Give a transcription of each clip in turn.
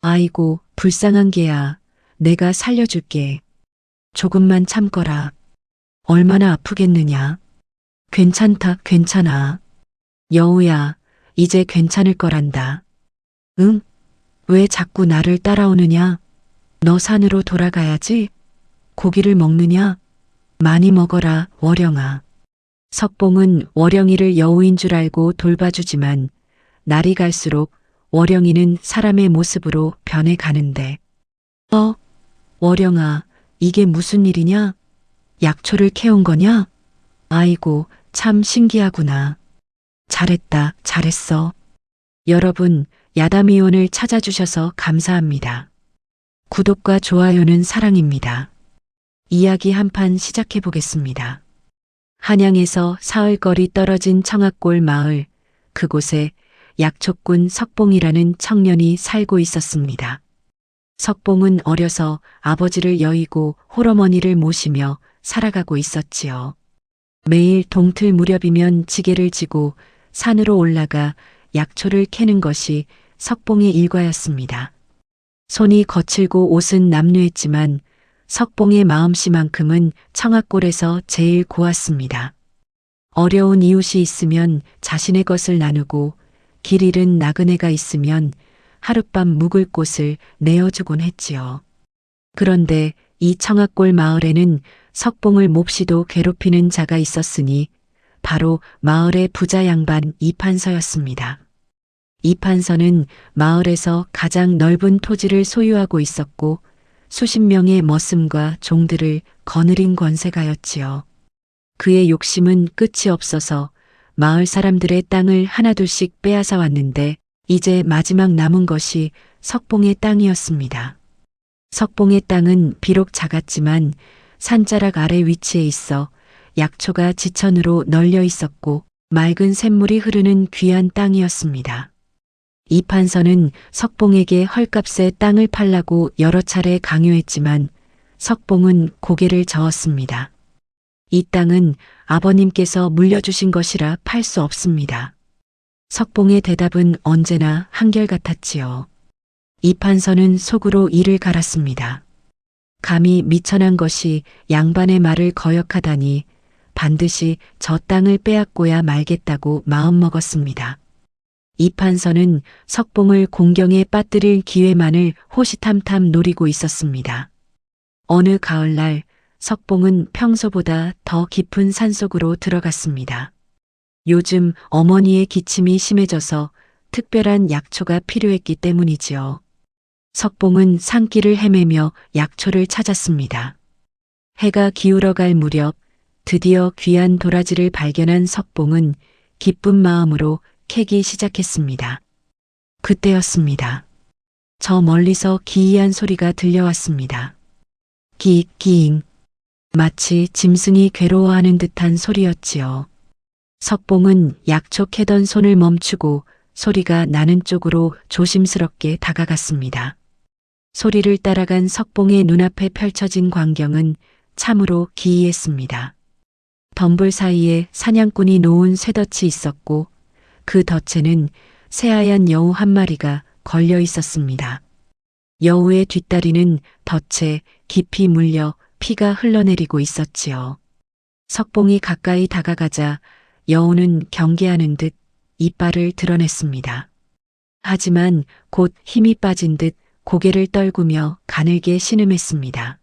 아이고, 불쌍한 개야. 내가 살려줄게. 조금만 참거라. 얼마나 아프겠느냐. 괜찮다, 괜찮아. 여우야, 이제 괜찮을 거란다. 응? 왜 자꾸 나를 따라오느냐? 너 산으로 돌아가야지. 고기를 먹느냐? 많이 먹어라, 월영아. 석봉은 월영이를 여우인 줄 알고 돌봐주지만 날이 갈수록 월영이는 사람의 모습으로 변해가는데. 월영아, 이게 무슨 일이냐? 약초를 캐온 거냐? 아이고, 참 신기하구나. 잘했다, 잘했어. 여러분, 야담이온을 찾아주셔서 감사합니다. 구독과 좋아요는 사랑입니다. 이야기 한 판 시작해 보겠습니다. 한양에서 사흘거리 떨어진 청악골 마을, 그곳에 약초꾼 석봉이라는 청년이 살고 있었습니다. 석봉은 어려서 아버지를 여의고 홀어머니를 모시며 살아가고 있었지요. 매일 동틀 무렵이면 지게를 지고 산으로 올라가 약초를 캐는 것이 석봉의 일과였습니다. 손이 거칠고 옷은 남루했지만 석봉의 마음씨만큼은 청악골에서 제일 고왔습니다. 어려운 이웃이 있으면 자신의 것을 나누고 길 잃은 나그네가 있으면 하룻밤 묵을 곳을 내어주곤 했지요. 그런데 이 청악골 마을에는 석봉을 몹시도 괴롭히는 자가 있었으니 바로 마을의 부자 양반 이판서였습니다. 이판서는 마을에서 가장 넓은 토지를 소유하고 있었고 수십 명의 머슴과 종들을 거느린 권세가였지요. 그의 욕심은 끝이 없어서 마을 사람들의 땅을 하나둘씩 빼앗아 왔는데 이제 마지막 남은 것이 석봉의 땅이었습니다. 석봉의 땅은 비록 작았지만 산자락 아래 위치해 있어 약초가 지천으로 널려 있었고 맑은 샘물이 흐르는 귀한 땅이었습니다. 이판서는 석봉에게 헐값에 땅을 팔라고 여러 차례 강요했지만 석봉은 고개를 저었습니다. 이 땅은 아버님께서 물려주신 것이라 팔 수 없습니다. 석봉의 대답은 언제나 한결같았지요. 이판서는 속으로 이를 갈았습니다. 감히 미천한 것이 양반의 말을 거역하다니 반드시 저 땅을 빼앗고야 말겠다고 마음먹었습니다. 이판서는 석봉을 공경에 빠뜨릴 기회만을 호시탐탐 노리고 있었습니다. 어느 가을날 석봉은 평소보다 더 깊은 산속으로 들어갔습니다. 요즘 어머니의 기침이 심해져서 특별한 약초가 필요했기 때문이지요. 석봉은 산길을 헤매며 약초를 찾았습니다. 해가 기울어갈 무렵 드디어 귀한 도라지를 발견한 석봉은 기쁜 마음으로 캐기 시작했습니다. 그때였습니다. 저 멀리서 기이한 소리가 들려왔습니다. 기잉. 마치 짐승이 괴로워하는 듯한 소리였지요. 석봉은 약초 캐던 손을 멈추고 소리가 나는 쪽으로 조심스럽게 다가갔습니다. 소리를 따라간 석봉의 눈앞에 펼쳐진 광경은 참으로 기이했습니다. 덤불 사이에 사냥꾼이 놓은 쇠덫이 있었고 그 덫에는 새하얀 여우 한 마리가 걸려 있었습니다. 여우의 뒷다리는 덫에 깊이 물려 피가 흘러내리고 있었지요. 석봉이 가까이 다가가자 여우는 경계하는 듯 이빨을 드러냈습니다. 하지만 곧 힘이 빠진 듯 고개를 떨구며 가늘게 신음했습니다.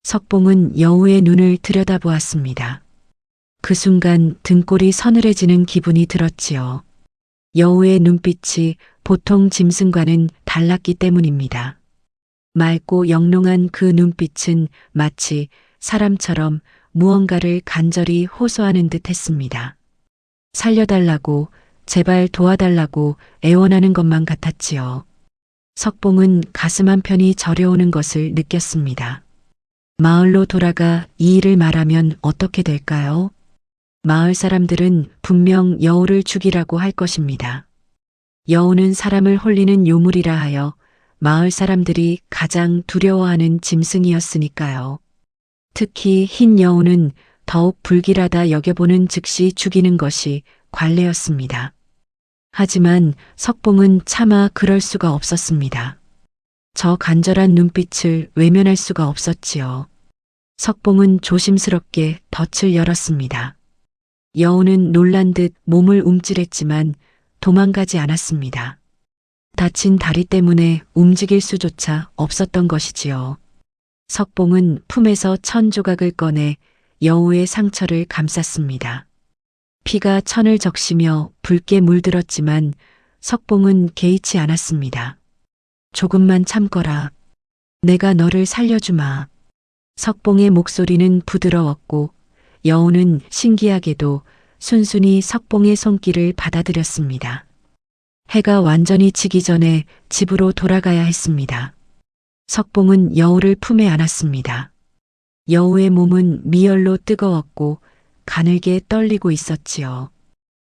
석봉은 여우의 눈을 들여다보았습니다. 그 순간 등골이 서늘해지는 기분이 들었지요. 여우의 눈빛이 보통 짐승과는 달랐기 때문입니다. 맑고 영롱한 그 눈빛은 마치 사람처럼 무언가를 간절히 호소하는 듯 했습니다. 살려달라고, 제발 도와달라고 애원하는 것만 같았지요. 석봉은 가슴 한편이 저려오는 것을 느꼈습니다. 마을로 돌아가 이 일을 말하면 어떻게 될까요? 마을 사람들은 분명 여우를 죽이라고 할 것입니다. 여우는 사람을 홀리는 요물이라 하여 마을 사람들이 가장 두려워하는 짐승이었으니까요. 특히 흰 여우는 더욱 불길하다 여겨보는 즉시 죽이는 것이 관례였습니다. 하지만 석봉은 차마 그럴 수가 없었습니다. 저 간절한 눈빛을 외면할 수가 없었지요. 석봉은 조심스럽게 덫을 열었습니다. 여우는 놀란 듯 몸을 움찔했지만 도망가지 않았습니다. 다친 다리 때문에 움직일 수조차 없었던 것이지요. 석봉은 품에서 천 조각을 꺼내 여우의 상처를 감쌌습니다. 피가 천을 적시며 붉게 물들었지만 석봉은 개의치 않았습니다. 조금만 참거라. 내가 너를 살려주마. 석봉의 목소리는 부드러웠고 여우는 신기하게도 순순히 석봉의 손길을 받아들였습니다. 해가 완전히 지기 전에 집으로 돌아가야 했습니다. 석봉은 여우를 품에 안았습니다. 여우의 몸은 미열로 뜨거웠고 가늘게 떨리고 있었지요.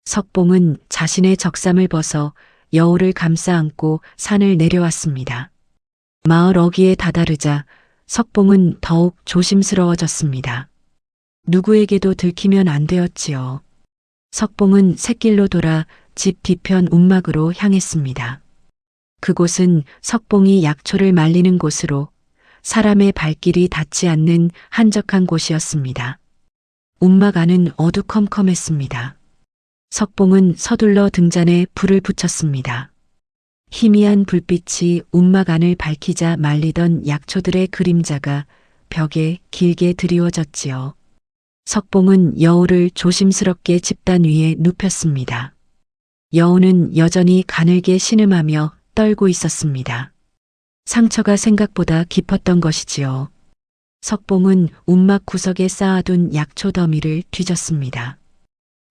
석봉은 자신의 적삼을 벗어 여우를 감싸 안고 산을 내려왔습니다. 마을 어귀에 다다르자 석봉은 더욱 조심스러워졌습니다. 누구에게도 들키면 안 되었지요. 석봉은 샛길로 돌아 집 뒤편 움막으로 향했습니다. 그곳은 석봉이 약초를 말리는 곳으로 사람의 발길이 닿지 않는 한적한 곳이었습니다. 움막 안은 어두컴컴했습니다. 석봉은 서둘러 등잔에 불을 붙였습니다. 희미한 불빛이 움막 안을 밝히자 말리던 약초들의 그림자가 벽에 길게 드리워졌지요. 석봉은 여우를 조심스럽게 집단 위에 눕혔습니다. 여우는 여전히 가늘게 신음하며 떨고 있었습니다. 상처가 생각보다 깊었던 것이지요. 석봉은 움막 구석에 쌓아둔 약초 더미를 뒤졌습니다.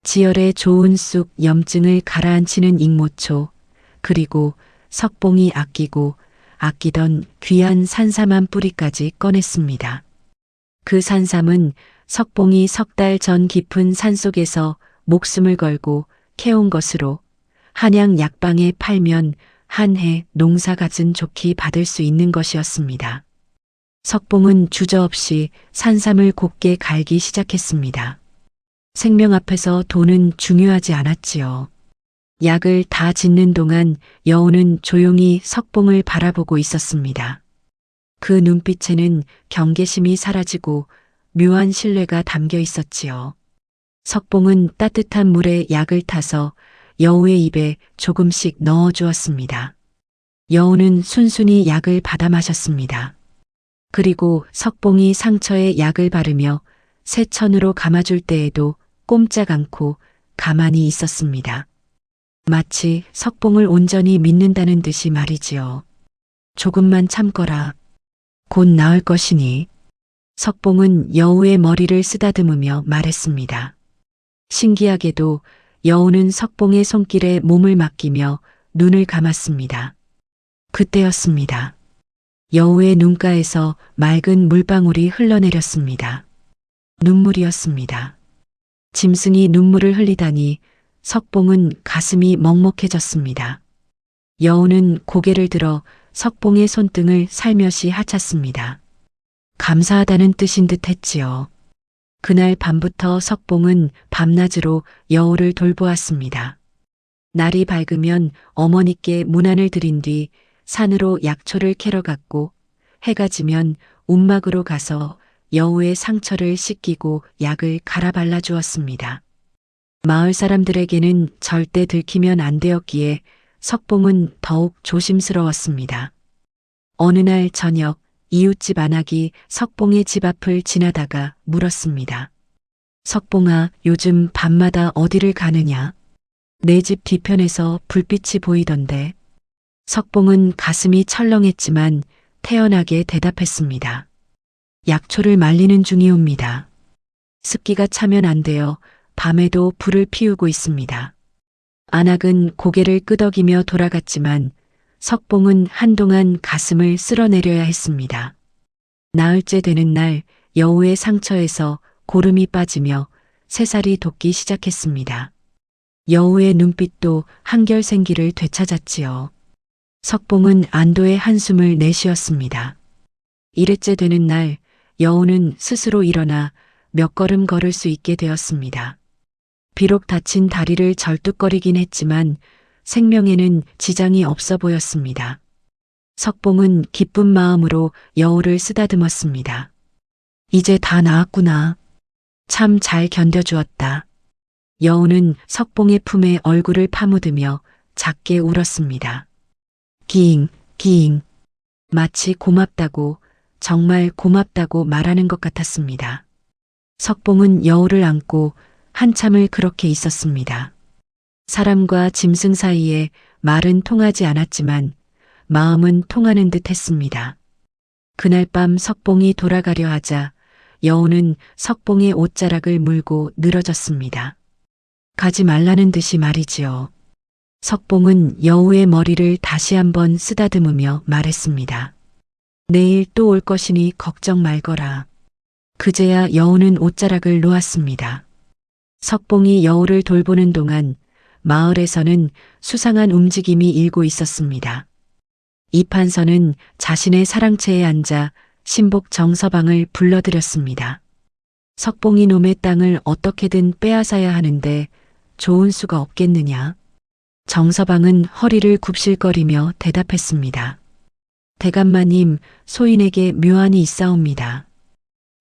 지혈에 좋은 쑥 염증을 가라앉히는 익모초, 그리고 석봉이 아끼고 아끼던 귀한 산삼한 뿌리까지 꺼냈습니다. 그 산삼은 석봉이 석 달 전 깊은 산속에서 목숨을 걸고 캐온 것으로 한양 약방에 팔면 한 해 농사 갖은 좋게 받을 수 있는 것이었습니다. 석봉은 주저없이 산삼을 곱게 갈기 시작했습니다. 생명 앞에서 돈은 중요하지 않았지요. 약을 다 짓는 동안 여우는 조용히 석봉을 바라보고 있었습니다. 그 눈빛에는 경계심이 사라지고 묘한 신뢰가 담겨 있었지요. 석봉은 따뜻한 물에 약을 타서 여우의 입에 조금씩 넣어 주었습니다. 여우는 순순히 약을 받아 마셨습니다. 그리고 석봉이 상처에 약을 바르며 새 천으로 감아줄 때에도 꼼짝 않고 가만히 있었습니다. 마치 석봉을 온전히 믿는다는 듯이 말이지요. 조금만 참거라. 곧 나을 것이니. 석봉은 여우의 머리를 쓰다듬으며 말했습니다. 신기하게도 여우는 석봉의 손길에 몸을 맡기며 눈을 감았습니다. 그때였습니다. 여우의 눈가에서 맑은 물방울이 흘러내렸습니다. 눈물이었습니다. 짐승이 눈물을 흘리다니 석봉은 가슴이 먹먹해졌습니다. 여우는 고개를 들어 석봉의 손등을 살며시 하찼습니다. 감사하다는 뜻인 듯 했지요. 그날 밤부터 석봉은 밤낮으로 여우를 돌보았습니다. 날이 밝으면 어머니께 문안을 드린 뒤 산으로 약초를 캐러 갔고 해가 지면 움막으로 가서 여우의 상처를 씻기고 약을 갈아 발라 주었습니다. 마을 사람들에게는 절대 들키면 안 되었기에 석봉은 더욱 조심스러웠습니다. 어느 날 저녁 이웃집 안악이 석봉의 집 앞을 지나다가 물었습니다. 석봉아, 요즘 밤마다 어디를 가느냐? 내 집 뒤편에서 불빛이 보이던데. 석봉은 가슴이 철렁했지만 태연하게 대답했습니다. 약초를 말리는 중이옵니다. 습기가 차면 안 되어 밤에도 불을 피우고 있습니다. 안악은 고개를 끄덕이며 돌아갔지만 석봉은 한동안 가슴을 쓸어내려야 했습니다. 나흘째 되는 날 여우의 상처에서 고름이 빠지며 새살이 돋기 시작했습니다. 여우의 눈빛도 한결 생기를 되찾았지요. 석봉은 안도의 한숨을 내쉬었습니다. 일회째 되는 날 여우는 스스로 일어나 몇 걸음 걸을 수 있게 되었습니다. 비록 다친 다리를 절뚝거리긴 했지만 생명에는 지장이 없어 보였습니다. 석봉은 기쁜 마음으로 여우를 쓰다듬었습니다. 이제 다 나았구나. 참 잘 견뎌주었다. 여우는 석봉의 품에 얼굴을 파묻으며 작게 울었습니다. 기잉, 기잉. 마치 고맙다고, 정말 고맙다고 말하는 것 같았습니다. 석봉은 여우를 안고 한참을 그렇게 있었습니다. 사람과 짐승 사이에 말은 통하지 않았지만 마음은 통하는 듯 했습니다. 그날 밤 석봉이 돌아가려 하자 여우는 석봉의 옷자락을 물고 늘어졌습니다. 가지 말라는 듯이 말이지요. 석봉은 여우의 머리를 다시 한번 쓰다듬으며 말했습니다. 내일 또 올 것이니 걱정 말거라. 그제야 여우는 옷자락을 놓았습니다. 석봉이 여우를 돌보는 동안 마을에서는 수상한 움직임이 일고 있었습니다. 이판서는 자신의 사랑채에 앉아 신복 정서방을 불러들였습니다. 석봉이 놈의 땅을 어떻게든 빼앗아야 하는데 좋은 수가 없겠느냐. 정서방은 허리를 굽실거리며 대답했습니다. 대감마님, 소인에게 묘안이 있사옵니다.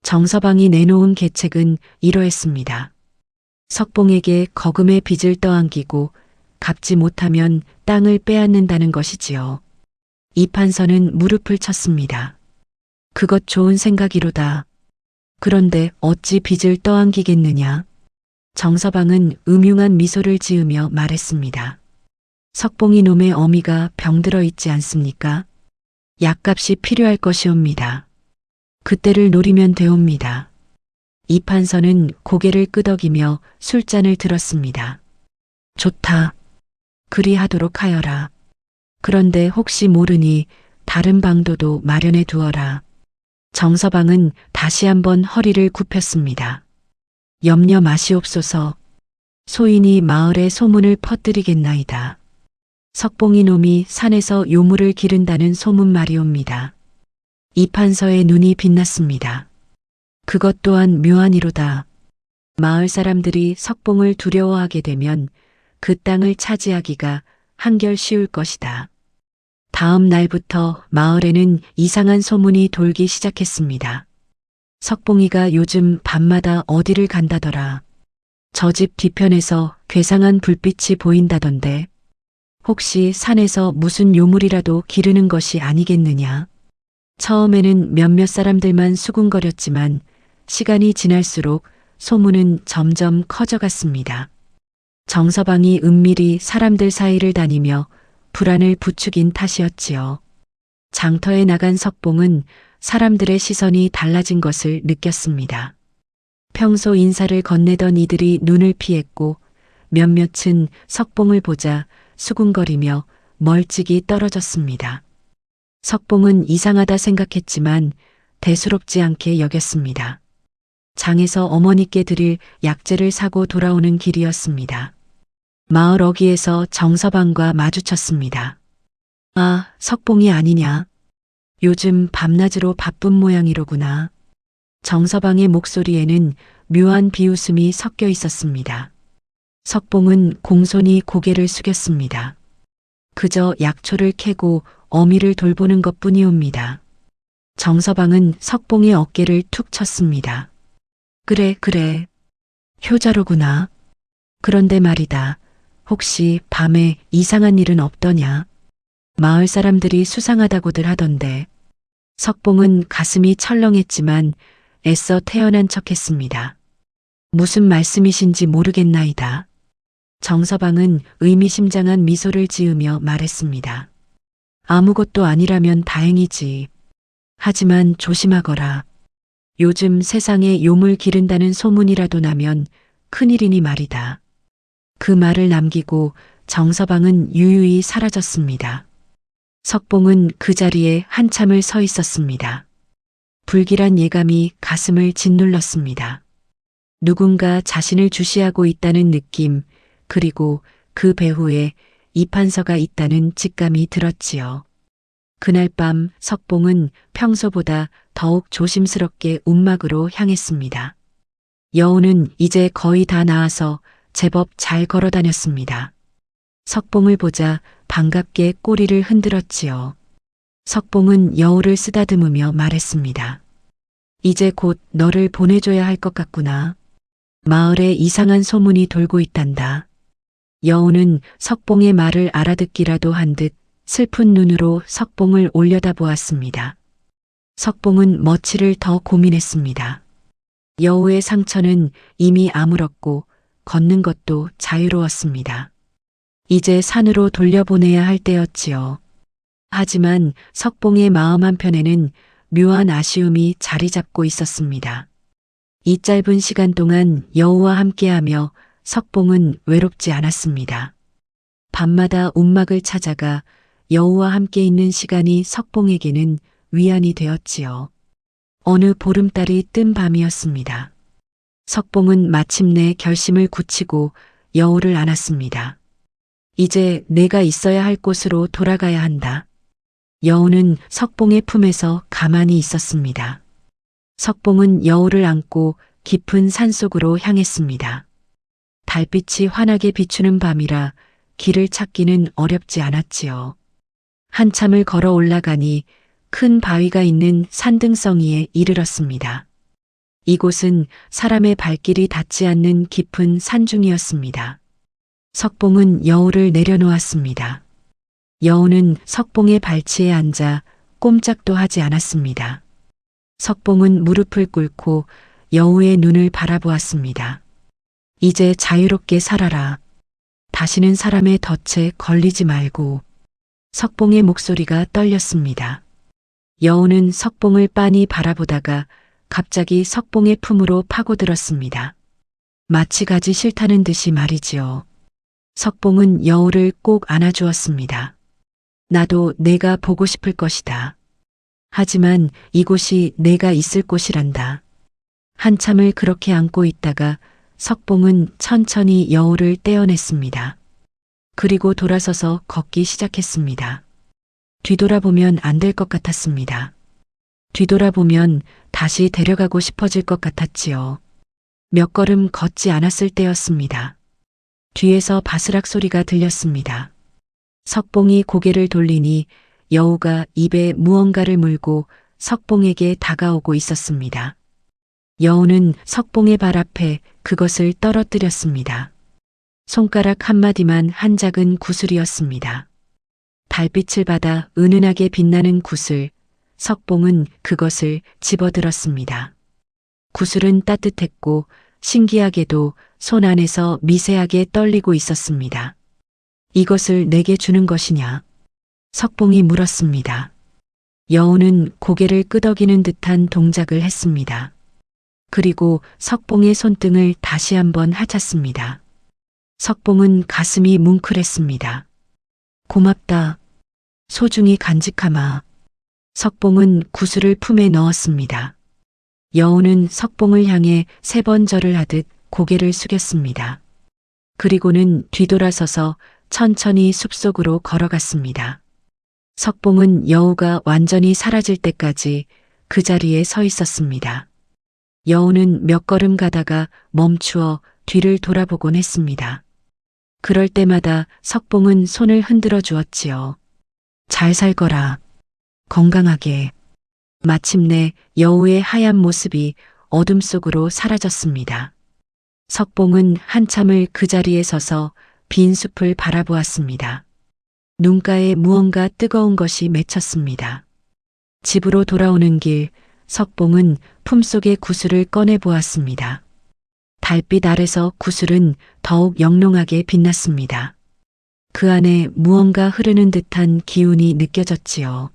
정서방이 내놓은 계책은 이러했습니다. 석봉에게 거금의 빚을 떠안기고 갚지 못하면 땅을 빼앗는다는 것이지요. 이판서는 무릎을 쳤습니다. 그것 좋은 생각이로다. 그런데 어찌 빚을 떠안기겠느냐. 정서방은 음흉한 미소를 지으며 말했습니다. 석봉이 놈의 어미가 병들어 있지 않습니까? 약값이 필요할 것이옵니다. 그때를 노리면 되옵니다. 이판서는 고개를 끄덕이며 술잔을 들었습니다. 좋다. 그리하도록 하여라. 그런데 혹시 모르니 다른 방도도 마련해 두어라. 정서방은 다시 한번 허리를 굽혔습니다. 염려 마시옵소서. 소인이 마을에 소문을 퍼뜨리겠나이다. 석봉이 놈이 산에서 요물을 기른다는 소문 말이옵니다. 이판서의 눈이 빛났습니다. 그것 또한 묘하니로다. 마을 사람들이 석봉을 두려워하게 되면 그 땅을 차지하기가 한결 쉬울 것이다. 다음 날부터 마을에는 이상한 소문이 돌기 시작했습니다. 석봉이가 요즘 밤마다 어디를 간다더라. 저 집 뒤편에서 괴상한 불빛이 보인다던데 혹시 산에서 무슨 요물이라도 기르는 것이 아니겠느냐. 처음에는 몇몇 사람들만 수군거렸지만 시간이 지날수록 소문은 점점 커져갔습니다. 정서방이 은밀히 사람들 사이를 다니며 불안을 부추긴 탓이었지요. 장터에 나간 석봉은 사람들의 시선이 달라진 것을 느꼈습니다. 평소 인사를 건네던 이들이 눈을 피했고 몇몇은 석봉을 보자 수군거리며 멀찍이 떨어졌습니다. 석봉은 이상하다 생각했지만 대수롭지 않게 여겼습니다. 장에서 어머니께 드릴 약재를 사고 돌아오는 길이었습니다. 마을 어귀에서 정서방과 마주쳤습니다. 아, 석봉이 아니냐. 요즘 밤낮으로 바쁜 모양이로구나. 정서방의 목소리에는 묘한 비웃음이 섞여 있었습니다. 석봉은 공손히 고개를 숙였습니다. 그저 약초를 캐고 어미를 돌보는 것뿐이옵니다. 정서방은 석봉의 어깨를 툭 쳤습니다. 그래, 그래. 효자로구나. 그런데 말이다. 혹시 밤에 이상한 일은 없더냐? 마을 사람들이 수상하다고들 하던데. 석봉은 가슴이 철렁했지만 애써 태어난 척했습니다. 무슨 말씀이신지 모르겠나이다. 정서방은 의미심장한 미소를 지으며 말했습니다. 아무것도 아니라면 다행이지. 하지만 조심하거라. 요즘 세상에 요물 기른다는 소문이라도 나면 큰일이니 말이다. 그 말을 남기고 정서방은 유유히 사라졌습니다. 석봉은 그 자리에 한참을 서 있었습니다. 불길한 예감이 가슴을 짓눌렀습니다. 누군가 자신을 주시하고 있다는 느낌, 그리고 그 배후에 이판서가 있다는 직감이 들었지요. 그날 밤 석봉은 평소보다 더욱 조심스럽게 움막으로 향했습니다. 여우는 이제 거의 다 나아서 제법 잘 걸어 다녔습니다. 석봉을 보자 반갑게 꼬리를 흔들었지요. 석봉은 여우를 쓰다듬으며 말했습니다. 이제 곧 너를 보내줘야 할 것 같구나. 마을에 이상한 소문이 돌고 있단다. 여우는 석봉의 말을 알아듣기라도 한 듯 슬픈 눈으로 석봉을 올려다보았습니다. 석봉은 며칠을 더 고민했습니다. 여우의 상처는 이미 아물었고 걷는 것도 자유로웠습니다. 이제 산으로 돌려보내야 할 때였지요. 하지만 석봉의 마음 한편에는 묘한 아쉬움이 자리 잡고 있었습니다. 이 짧은 시간 동안 여우와 함께하며 석봉은 외롭지 않았습니다. 밤마다 움막을 찾아가 여우와 함께 있는 시간이 석봉에게는 위안이 되었지요. 어느 보름달이 뜬 밤이었습니다. 석봉은 마침내 결심을 굳히고 여우를 안았습니다. 이제 내가 있어야 할 곳으로 돌아가야 한다. 여우는 석봉의 품에서 가만히 있었습니다. 석봉은 여우를 안고 깊은 산속으로 향했습니다. 달빛이 환하게 비추는 밤이라 길을 찾기는 어렵지 않았지요. 한참을 걸어 올라가니 큰 바위가 있는 산등성이에 이르렀습니다. 이곳은 사람의 발길이 닿지 않는 깊은 산중이었습니다. 석봉은 여우를 내려놓았습니다. 여우는 석봉의 발치에 앉아 꼼짝도 하지 않았습니다. 석봉은 무릎을 꿇고 여우의 눈을 바라보았습니다. 이제 자유롭게 살아라. 다시는 사람의 덫에 걸리지 말고. 석봉의 목소리가 떨렸습니다. 여우는 석봉을 빤히 바라보다가 갑자기 석봉의 품으로 파고들었습니다. 마치 가지 싫다는 듯이 말이지요. 석봉은 여우를 꼭 안아주었습니다. 나도 내가 보고 싶을 것이다. 하지만 이곳이 내가 있을 곳이란다. 한참을 그렇게 안고 있다가 석봉은 천천히 여우를 떼어냈습니다. 그리고 돌아서서 걷기 시작했습니다. 뒤돌아보면 안 될 것 같았습니다. 뒤돌아보면 다시 데려가고 싶어질 것 같았지요. 몇 걸음 걷지 않았을 때였습니다. 뒤에서 바스락 소리가 들렸습니다. 석봉이 고개를 돌리니 여우가 입에 무언가를 물고 석봉에게 다가오고 있었습니다. 여우는 석봉의 발 앞에 그것을 떨어뜨렸습니다. 손가락 한마디만 한 작은 구슬이었습니다. 달빛을 받아 은은하게 빛나는 구슬, 석봉은 그것을 집어들었습니다. 구슬은 따뜻했고 신기하게도 손 안에서 미세하게 떨리고 있었습니다. 이것을 내게 주는 것이냐? 석봉이 물었습니다. 여우는 고개를 끄덕이는 듯한 동작을 했습니다. 그리고 석봉의 손등을 다시 한번 핥았습니다. 석봉은 가슴이 뭉클했습니다. 고맙다. 소중히 간직하마. 석봉은 구슬을 품에 넣었습니다. 여우는 석봉을 향해 3번 절을 하듯 고개를 숙였습니다. 그리고는 뒤돌아서서 천천히 숲속으로 걸어갔습니다. 석봉은 여우가 완전히 사라질 때까지 그 자리에 서 있었습니다. 여우는 몇 걸음 가다가 멈추어 뒤를 돌아보곤 했습니다. 그럴 때마다 석봉은 손을 흔들어 주었지요. 잘 살거라. 건강하게. 마침내 여우의 하얀 모습이 어둠 속으로 사라졌습니다. 석봉은 한참을 그 자리에 서서 빈 숲을 바라보았습니다. 눈가에 무언가 뜨거운 것이 맺혔습니다. 집으로 돌아오는 길, 석봉은 품속의 구슬을 꺼내 보았습니다. 달빛 아래서 구슬은 더욱 영롱하게 빛났습니다. 그 안에 무언가 흐르는 듯한 기운이 느껴졌지요.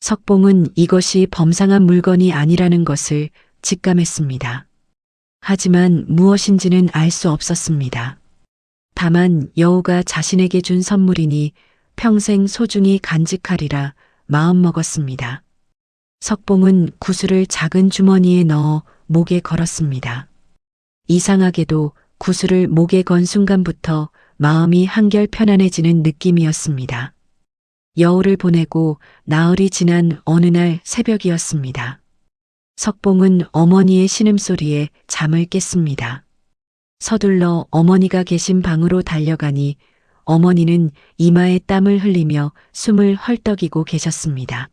석봉은 이것이 범상한 물건이 아니라는 것을 직감했습니다. 하지만 무엇인지는 알 수 없었습니다. 다만 여우가 자신에게 준 선물이니 평생 소중히 간직하리라 마음먹었습니다. 석봉은 구슬을 작은 주머니에 넣어 목에 걸었습니다. 이상하게도 구슬을 목에 건 순간부터 마음이 한결 편안해지는 느낌이었습니다. 여우를 보내고 나흘이 지난 어느 날 새벽이었습니다. 석봉은 어머니의 신음소리에 잠을 깼습니다. 서둘러 어머니가 계신 방으로 달려가니 어머니는 이마에 땀을 흘리며 숨을 헐떡이고 계셨습니다.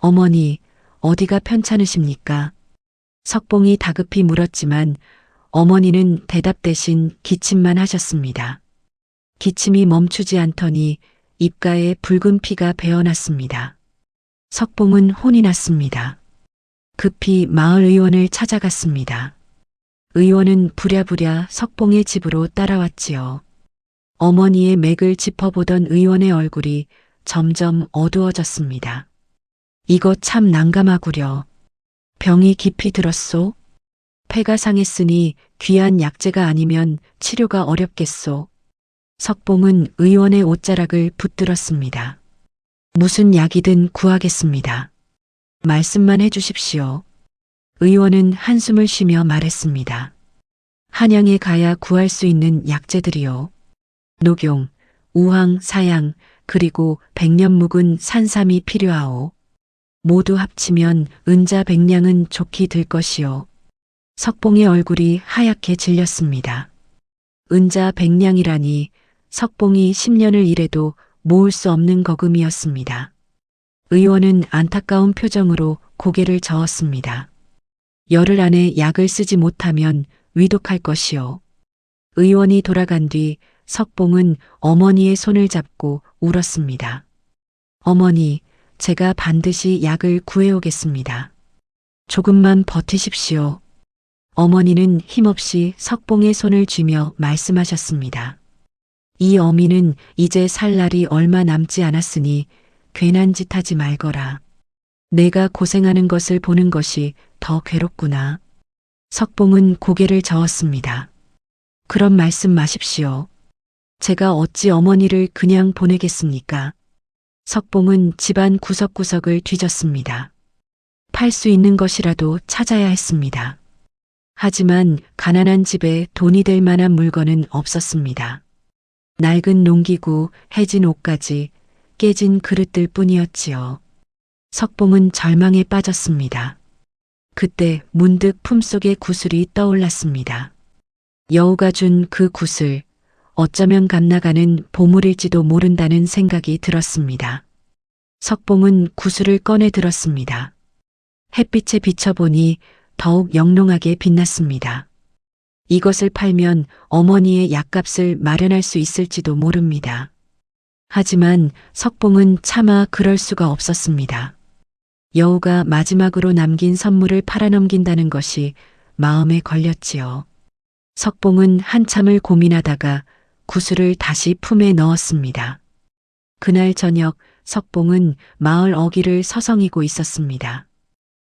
어머니, 어디가 편찮으십니까? 석봉이 다급히 물었지만 어머니는 대답 대신 기침만 하셨습니다. 기침이 멈추지 않더니 입가에 붉은 피가 배어났습니다. 석봉은 혼이 났습니다. 급히 마을 의원을 찾아갔습니다. 의원은 부랴부랴 석봉의 집으로 따라왔지요. 어머니의 맥을 짚어보던 의원의 얼굴이 점점 어두워졌습니다. 이거 참 난감하구려. 병이 깊이 들었소? 폐가 상했으니 귀한 약재가 아니면 치료가 어렵겠소. 석봉은 의원의 옷자락을 붙들었습니다. 무슨 약이든 구하겠습니다. 말씀만 해주십시오. 의원은 한숨을 쉬며 말했습니다. 한양에 가야 구할 수 있는 약재들이요. 녹용, 우황, 사양, 그리고 백년 묵은 산삼이 필요하오. 모두 합치면 은자 100냥은 좋게 들 것이요. 석봉의 얼굴이 하얗게 질렸습니다. 은자 100냥이라니 석봉이 10년을 일해도 모을 수 없는 거금이었습니다. 의원은 안타까운 표정으로 고개를 저었습니다. 열흘 안에 약을 쓰지 못하면 위독할 것이요. 의원이 돌아간 뒤 석봉은 어머니의 손을 잡고 울었습니다. 어머니, 제가 반드시 약을 구해오겠습니다. 조금만 버티십시오. 어머니는 힘없이 석봉의 손을 쥐며 말씀하셨습니다. 이 어미는 이제 살 날이 얼마 남지 않았으니 괜한 짓 하지 말거라. 내가 고생하는 것을 보는 것이 더 괴롭구나. 석봉은 고개를 저었습니다. 그런 말씀 마십시오. 제가 어찌 어머니를 그냥 보내겠습니까? 석봉은 집안 구석구석을 뒤졌습니다. 팔 수 있는 것이라도 찾아야 했습니다. 하지만 가난한 집에 돈이 될 만한 물건은 없었습니다. 낡은 농기구, 해진 옷가지, 깨진 그릇들 뿐이었지요. 석봉은 절망에 빠졌습니다. 그때 문득 품속의 구슬이 떠올랐습니다. 여우가 준 그 구슬, 어쩌면 갓나가는 보물일지도 모른다는 생각이 들었습니다. 석봉은 구슬을 꺼내 들었습니다. 햇빛에 비춰보니 더욱 영롱하게 빛났습니다. 이것을 팔면 어머니의 약값을 마련할 수 있을지도 모릅니다. 하지만 석봉은 차마 그럴 수가 없었습니다. 여우가 마지막으로 남긴 선물을 팔아넘긴다는 것이 마음에 걸렸지요. 석봉은 한참을 고민하다가 구슬을 다시 품에 넣었습니다. 그날 저녁 석봉은 마을 어귀를 서성이고 있었습니다.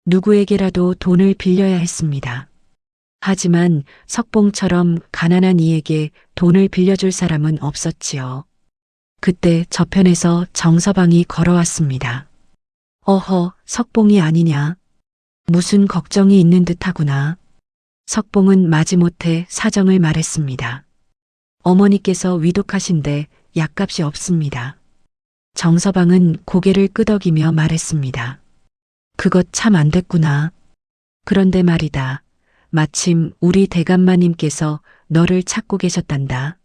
누구에게라도 돈을 빌려야 했습니다. 하지만 석봉처럼 가난한 이에게 돈을 빌려줄 사람은 없었지요. 그때 저편에서 정서방이 걸어왔습니다. 어허, 석봉이 아니냐. 무슨 걱정이 있는 듯하구나. 석봉은 마지못해 사정을 말했습니다. 어머니께서 위독하신데 약값이 없습니다. 정서방은 고개를 끄덕이며 말했습니다. 그것 참 안 됐구나. 그런데 말이다. 마침 우리 대감마님께서 너를 찾고 계셨단다.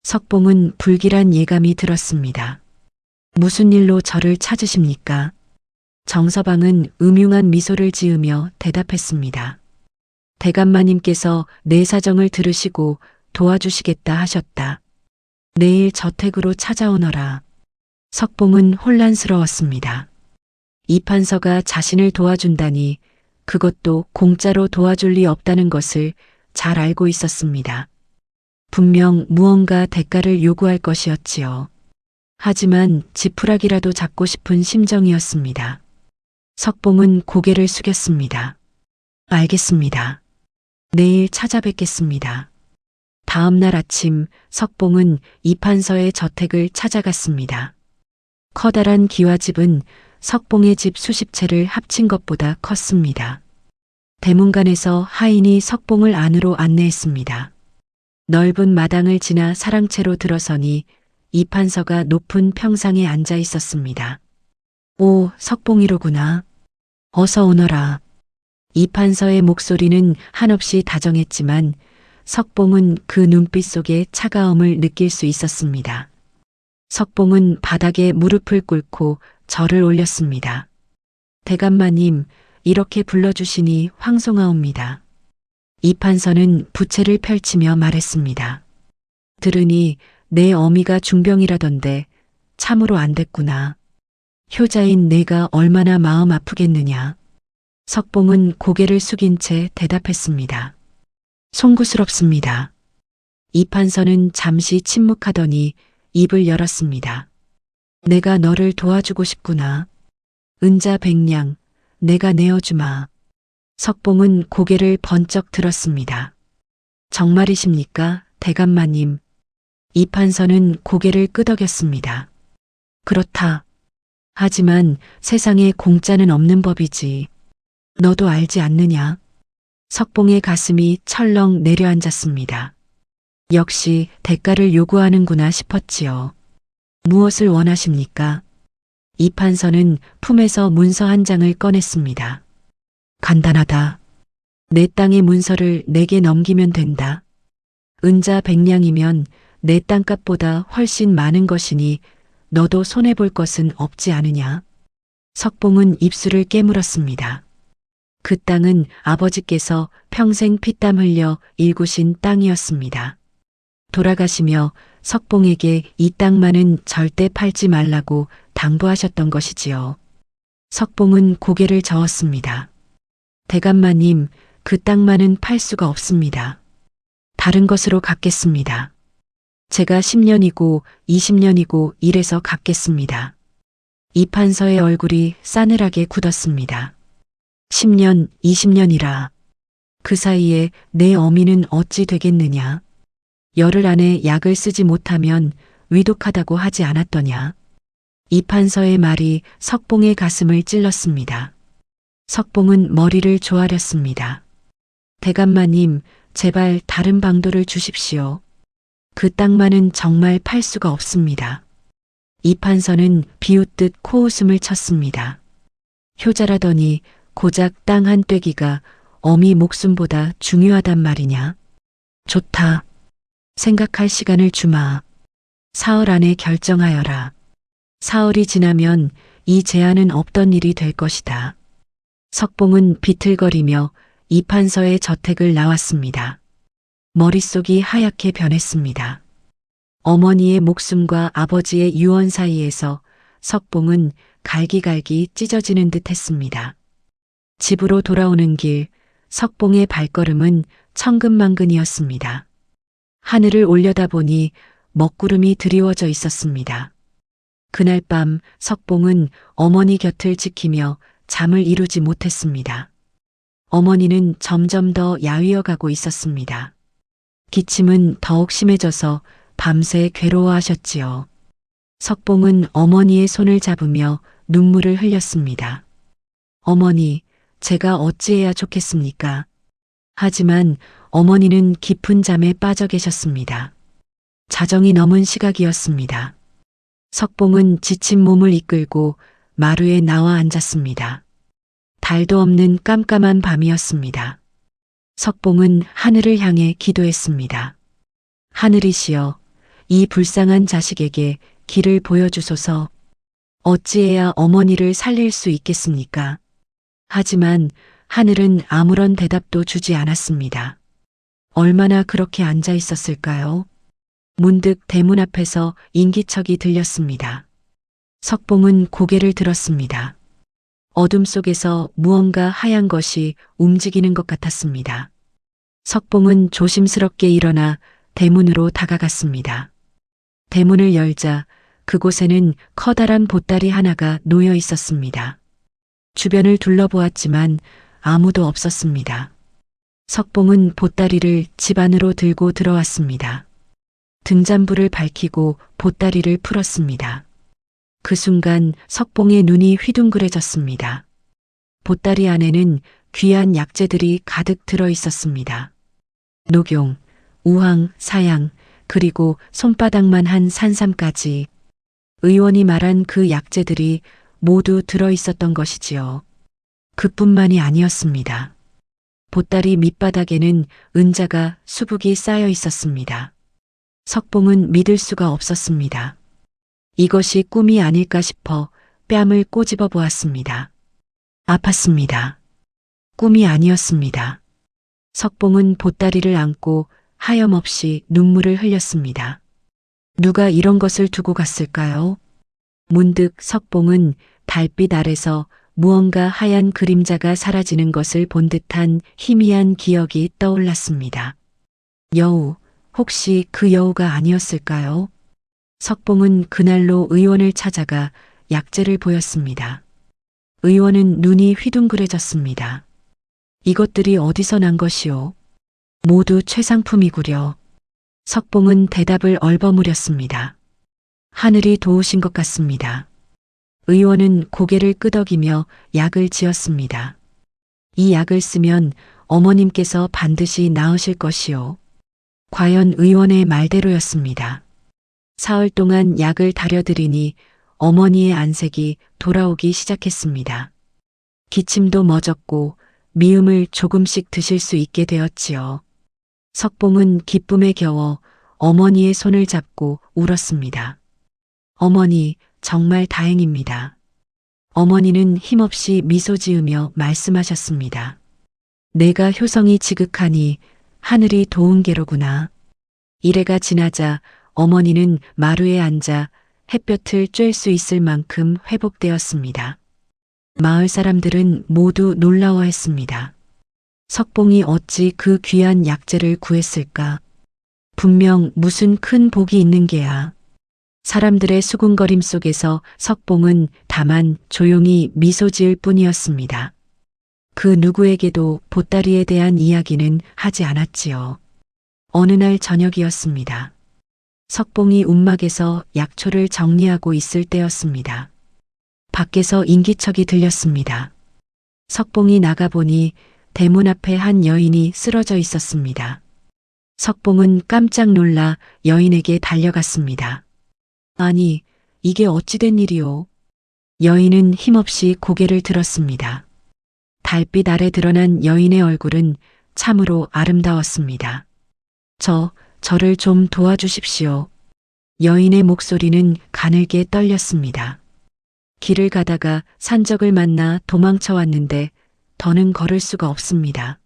석봉은 불길한 예감이 들었습니다. 무슨 일로 저를 찾으십니까? 정서방은 음흉한 미소를 지으며 대답했습니다. 대감마님께서 내 사정을 들으시고 도와주시겠다 하셨다. 내일 저택으로 찾아오너라. 석봉은 혼란스러웠습니다. 이판서가 자신을 도와준다니 그것도 공짜로 도와줄 리 없다는 것을 잘 알고 있었습니다. 분명 무언가 대가를 요구할 것이었지요. 하지만 지푸라기라도 잡고 싶은 심정이었습니다. 석봉은 고개를 숙였습니다. 알겠습니다. 내일 찾아뵙겠습니다. 다음 날 아침 석봉은 이판서의 저택을 찾아갔습니다. 커다란 기와집은 석봉의 집 수십 채를 합친 것보다 컸습니다. 대문간에서 하인이 석봉을 안으로 안내했습니다. 넓은 마당을 지나 사랑채로 들어서니 이판서가 높은 평상에 앉아 있었습니다. 오, 석봉이로구나. 어서 오너라. 이판서의 목소리는 한없이 다정했지만 석봉은 그 눈빛 속에 차가움을 느낄 수 있었습니다. 석봉은 바닥에 무릎을 꿇고 절을 올렸습니다. 대감마님, 이렇게 불러주시니 황송하옵니다. 이 판서는 부채를 펼치며 말했습니다. 들으니 내 어미가 중병이라던데 참으로 안 됐구나. 효자인 내가 얼마나 마음 아프겠느냐. 석봉은 고개를 숙인 채 대답했습니다. 송구스럽습니다. 이 판서는 잠시 침묵하더니 입을 열었습니다. 내가 너를 도와주고 싶구나. 은자 백냥, 내가 내어주마. 석봉은 고개를 번쩍 들었습니다. 정말이십니까, 대감마님? 이 판서는 고개를 끄덕였습니다. 그렇다. 하지만 세상에 공짜는 없는 법이지. 너도 알지 않느냐? 석봉의 가슴이 철렁 내려앉았습니다. 역시 대가를 요구하는구나 싶었지요. 무엇을 원하십니까? 이 판서는 품에서 문서 한 장을 꺼냈습니다. 간단하다. 내 땅의 문서를 내게 넘기면 된다. 은자 백냥이면 내 땅값보다 훨씬 많은 것이니 너도 손해볼 것은 없지 않으냐. 석봉은 입술을 깨물었습니다. 그 땅은 아버지께서 평생 피땀 흘려 일구신 땅이었습니다. 돌아가시며 석봉에게 이 땅만은 절대 팔지 말라고 당부하셨던 것이지요. 석봉은 고개를 저었습니다. 대감마님, 그 땅만은 팔 수가 없습니다. 다른 것으로 갚겠습니다. 제가 10년이고 20년이고 이래서 갚겠습니다. 이 판서의 얼굴이 싸늘하게 굳었습니다. 10년, 20년이라. 그 사이에 내 어미는 어찌 되겠느냐. 열흘 안에 약을 쓰지 못하면 위독하다고 하지 않았더냐. 이 판서의 말이 석봉의 가슴을 찔렀습니다. 석봉은 머리를 조아렸습니다. 대감마님, 제발 다른 방도를 주십시오. 그 땅만은 정말 팔 수가 없습니다. 이 판서는 비웃듯 코웃음을 쳤습니다. 효자라더니 고작 땅 한 떼기가 어미 목숨보다 중요하단 말이냐. 좋다. 생각할 시간을 주마. 사흘 안에 결정하여라. 사흘이 지나면 이 제안은 없던 일이 될 것이다. 석봉은 비틀거리며 이 판서의 저택을 나왔습니다. 머릿속이 하얗게 변했습니다. 어머니의 목숨과 아버지의 유언 사이에서 석봉은 갈기갈기 찢어지는 듯 했습니다. 집으로 돌아오는 길, 석봉의 발걸음은 천근만근이었습니다. 하늘을 올려다보니 먹구름이 드리워져 있었습니다. 그날 밤 석봉은 어머니 곁을 지키며 잠을 이루지 못했습니다. 어머니는 점점 더 야위어 가고 있었습니다. 기침은 더욱 심해져서 밤새 괴로워하셨지요. 석봉은 어머니의 손을 잡으며 눈물을 흘렸습니다. 어머니, 제가 어찌해야 좋겠습니까? 하지만 어머니는 깊은 잠에 빠져 계셨습니다. 자정이 넘은 시각이었습니다. 석봉은 지친 몸을 이끌고 마루에 나와 앉았습니다. 달도 없는 깜깜한 밤이었습니다. 석봉은 하늘을 향해 기도했습니다. 하늘이시여, 이 불쌍한 자식에게 길을 보여주소서. 어찌해야 어머니를 살릴 수 있겠습니까? 하지만 하늘은 아무런 대답도 주지 않았습니다. 얼마나 그렇게 앉아 있었을까요? 문득 대문 앞에서 인기척이 들렸습니다. 석봉은 고개를 들었습니다. 어둠 속에서 무언가 하얀 것이 움직이는 것 같았습니다. 석봉은 조심스럽게 일어나 대문으로 다가갔습니다. 대문을 열자 그곳에는 커다란 보따리 하나가 놓여 있었습니다. 주변을 둘러보았지만 아무도 없었습니다. 석봉은 보따리를 집 안으로 들고 들어왔습니다. 등잔불을 밝히고 보따리를 풀었습니다. 그 순간 석봉의 눈이 휘둥그레졌습니다. 보따리 안에는 귀한 약재들이 가득 들어 있었습니다. 녹용, 우황, 사양, 그리고 손바닥만 한 산삼까지. 의원이 말한 그 약재들이 모두 들어 있었던 것이지요. 그뿐만이 아니었습니다. 보따리 밑바닥에는 은자가 수북이 쌓여 있었습니다. 석봉은 믿을 수가 없었습니다. 이것이 꿈이 아닐까 싶어 뺨을 꼬집어 보았습니다. 아팠습니다. 꿈이 아니었습니다. 석봉은 보따리를 안고 하염없이 눈물을 흘렸습니다. 누가 이런 것을 두고 갔을까요? 문득 석봉은 달빛 아래서 무언가 하얀 그림자가 사라지는 것을 본 듯한 희미한 기억이 떠올랐습니다. 여우, 혹시 그 여우가 아니었을까요? 석봉은 그날로 의원을 찾아가 약재를 보였습니다. 의원은 눈이 휘둥그레졌습니다. 이것들이 어디서 난 것이오? 모두 최상품이구려. 석봉은 대답을 얼버무렸습니다. 하늘이 도우신 것 같습니다. 의원은 고개를 끄덕이며 약을 지었습니다. 이 약을 쓰면 어머님께서 반드시 나으실 것이오. 과연 의원의 말대로였습니다. 사흘 동안 약을 다려드리니 어머니의 안색이 돌아오기 시작했습니다. 기침도 멎었고 미음을 조금씩 드실 수 있게 되었지요. 석봉은 기쁨에 겨워 어머니의 손을 잡고 울었습니다. 어머니, 정말 다행입니다. 어머니는 힘없이 미소 지으며 말씀하셨습니다. 내가 효성이 지극하니 하늘이 도운 게로구나. 이래가 지나자 어머니는 마루에 앉아 햇볕을 쬐을 수 있을 만큼 회복되었습니다. 마을 사람들은 모두 놀라워했습니다. 석봉이 어찌 그 귀한 약재를 구했을까? 분명 무슨 큰 복이 있는 게야. 사람들의 수군거림 속에서 석봉은 다만 조용히 미소 지을 뿐이었습니다. 그 누구에게도 보따리에 대한 이야기는 하지 않았지요. 어느 날 저녁이었습니다. 석봉이 움막에서 약초를 정리하고 있을 때였습니다. 밖에서 인기척이 들렸습니다. 석봉이 나가보니 대문 앞에 한 여인이 쓰러져 있었습니다. 석봉은 깜짝 놀라 여인에게 달려갔습니다. 아니, 이게 어찌된 일이오? 여인은 힘없이 고개를 들었습니다. 달빛 아래 드러난 여인의 얼굴은 참으로 아름다웠습니다. 저를 좀 도와주십시오. 여인의 목소리는 가늘게 떨렸습니다. 길을 가다가 산적을 만나 도망쳐 왔는데 더는 걸을 수가 없습니다.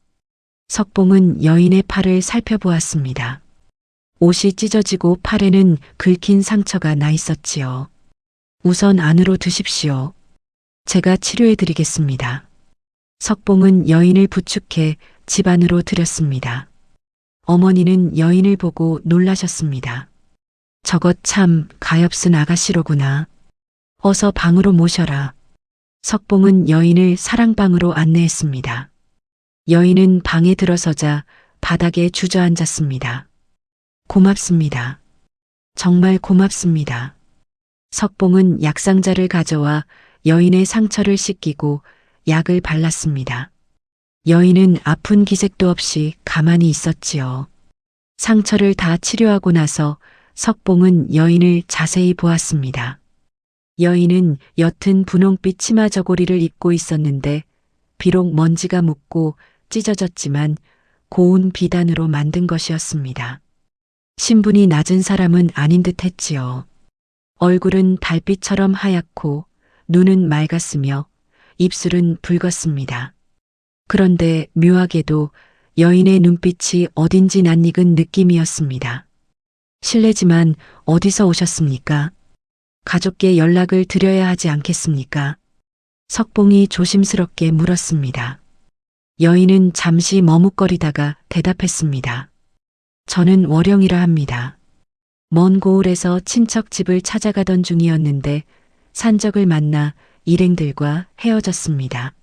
석봉은 여인의 팔을 살펴보았습니다. 옷이 찢어지고 팔에는 긁힌 상처가 나 있었지요. 우선 안으로 드십시오. 제가 치료해 드리겠습니다. 석봉은 여인을 부축해 집 안으로 들였습니다. 어머니는 여인을 보고 놀라셨습니다. 저것 참 가엾은 아가씨로구나. 어서 방으로 모셔라. 석봉은 여인을 사랑방으로 안내했습니다. 여인은 방에 들어서자 바닥에 주저앉았습니다. 고맙습니다. 정말 고맙습니다. 석봉은 약상자를 가져와 여인의 상처를 씻기고 약을 발랐습니다. 여인은 아픈 기색도 없이 가만히 있었지요. 상처를 다 치료하고 나서 석봉은 여인을 자세히 보았습니다. 여인은 옅은 분홍빛 치마 저고리를 입고 있었는데 비록 먼지가 묻고 찢어졌지만 고운 비단으로 만든 것이었습니다. 신분이 낮은 사람은 아닌 듯 했지요. 얼굴은 달빛처럼 하얗고 눈은 맑았으며 입술은 붉었습니다. 그런데 묘하게도 여인의 눈빛이 어딘지 낯익은 느낌이었습니다. 실례지만 어디서 오셨습니까? 가족께 연락을 드려야 하지 않겠습니까? 석봉이 조심스럽게 물었습니다. 여인은 잠시 머뭇거리다가 대답했습니다. 저는 월영이라 합니다. 먼 고을에서 친척 집을 찾아가던 중이었는데 산적을 만나 일행들과 헤어졌습니다.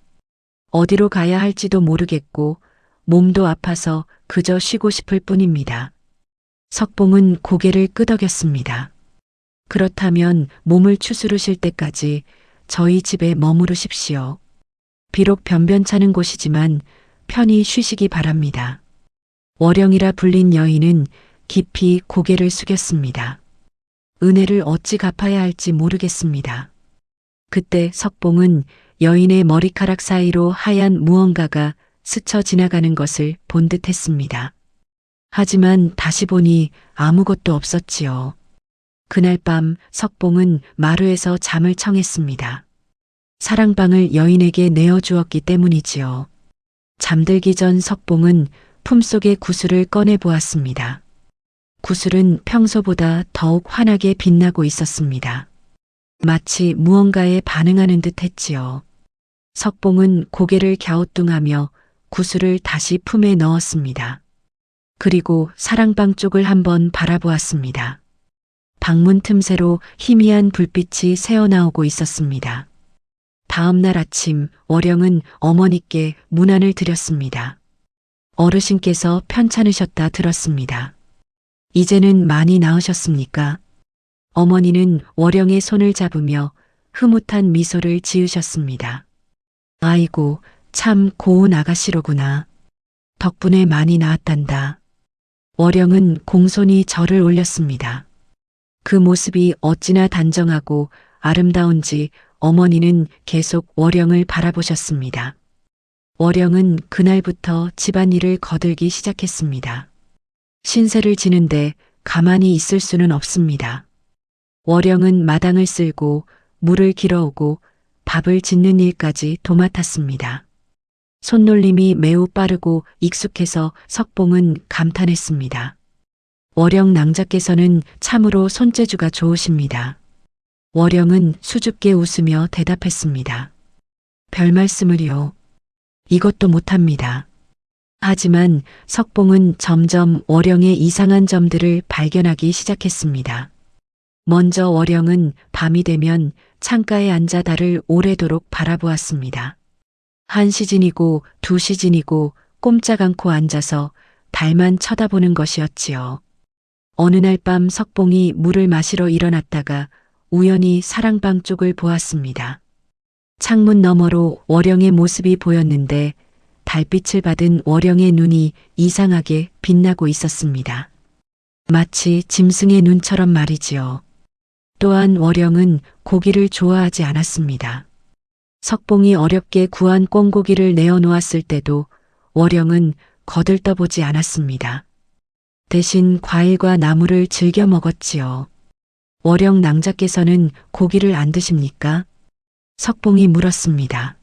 어디로 가야 할지도 모르겠고 몸도 아파서 그저 쉬고 싶을 뿐입니다. 석봉은 고개를 끄덕였습니다. 그렇다면 몸을 추스르실 때까지 저희 집에 머무르십시오. 비록 변변찮은 곳이지만 편히 쉬시기 바랍니다. 월영이라 불린 여인은 깊이 고개를 숙였습니다. 은혜를 어찌 갚아야 할지 모르겠습니다. 그때 석봉은 여인의 머리카락 사이로 하얀 무언가가 스쳐 지나가는 것을 본 듯했습니다. 하지만 다시 보니 아무것도 없었지요. 그날 밤 석봉은 마루에서 잠을 청했습니다. 사랑방을 여인에게 내어주었기 때문이지요. 잠들기 전 석봉은 품속의 구슬을 꺼내 보았습니다. 구슬은 평소보다 더욱 환하게 빛나고 있었습니다. 마치 무언가에 반응하는 듯 했지요. 석봉은 고개를 갸우뚱하며 구슬을 다시 품에 넣었습니다. 그리고 사랑방 쪽을 한번 바라보았습니다. 방문 틈새로 희미한 불빛이 새어나오고 있었습니다. 다음 날 아침 월영은 어머니께 문안을 드렸습니다. 어르신께서 편찮으셨다 들었습니다. 이제는 많이 나으셨습니까? 어머니는 월영의 손을 잡으며 흐뭇한 미소를 지으셨습니다. 아이고, 참 고운 아가씨로구나. 덕분에 많이 나았단다. 월영은 공손히 절을 올렸습니다. 그 모습이 어찌나 단정하고 아름다운지 어머니는 계속 월영을 바라보셨습니다. 월영은 그날부터 집안일을 거들기 시작했습니다. 신세를 지는데 가만히 있을 수는 없습니다. 월영은 마당을 쓸고 물을 길어오고 밥을 짓는 일까지 도맡았습니다. 손놀림이 매우 빠르고 익숙해서 석봉은 감탄했습니다. 월영 낭자께서는 참으로 손재주가 좋으십니다. 월영은 수줍게 웃으며 대답했습니다. 별 말씀을요. 이것도 못합니다. 하지만 석봉은 점점 월영의 이상한 점들을 발견하기 시작했습니다. 먼저 월영은 밤이 되면 창가에 앉아 달을 오래도록 바라보았습니다. 한 시즌이고 두 시즌이고 꼼짝 않고 앉아서 달만 쳐다보는 것이었지요. 어느 날 밤 석봉이 물을 마시러 일어났다가 우연히 사랑방 쪽을 보았습니다. 창문 너머로 월영의 모습이 보였는데 달빛을 받은 월영의 눈이 이상하게 빛나고 있었습니다. 마치 짐승의 눈처럼 말이지요. 또한 월영은 고기를 좋아하지 않았습니다. 석봉이 어렵게 구한 꿩고기를 내어놓았을 때도 월영은 거들떠보지 않았습니다. 대신 과일과 나물을 즐겨 먹었지요. 월영 낭자께서는 고기를 안 드십니까? 석봉이 물었습니다.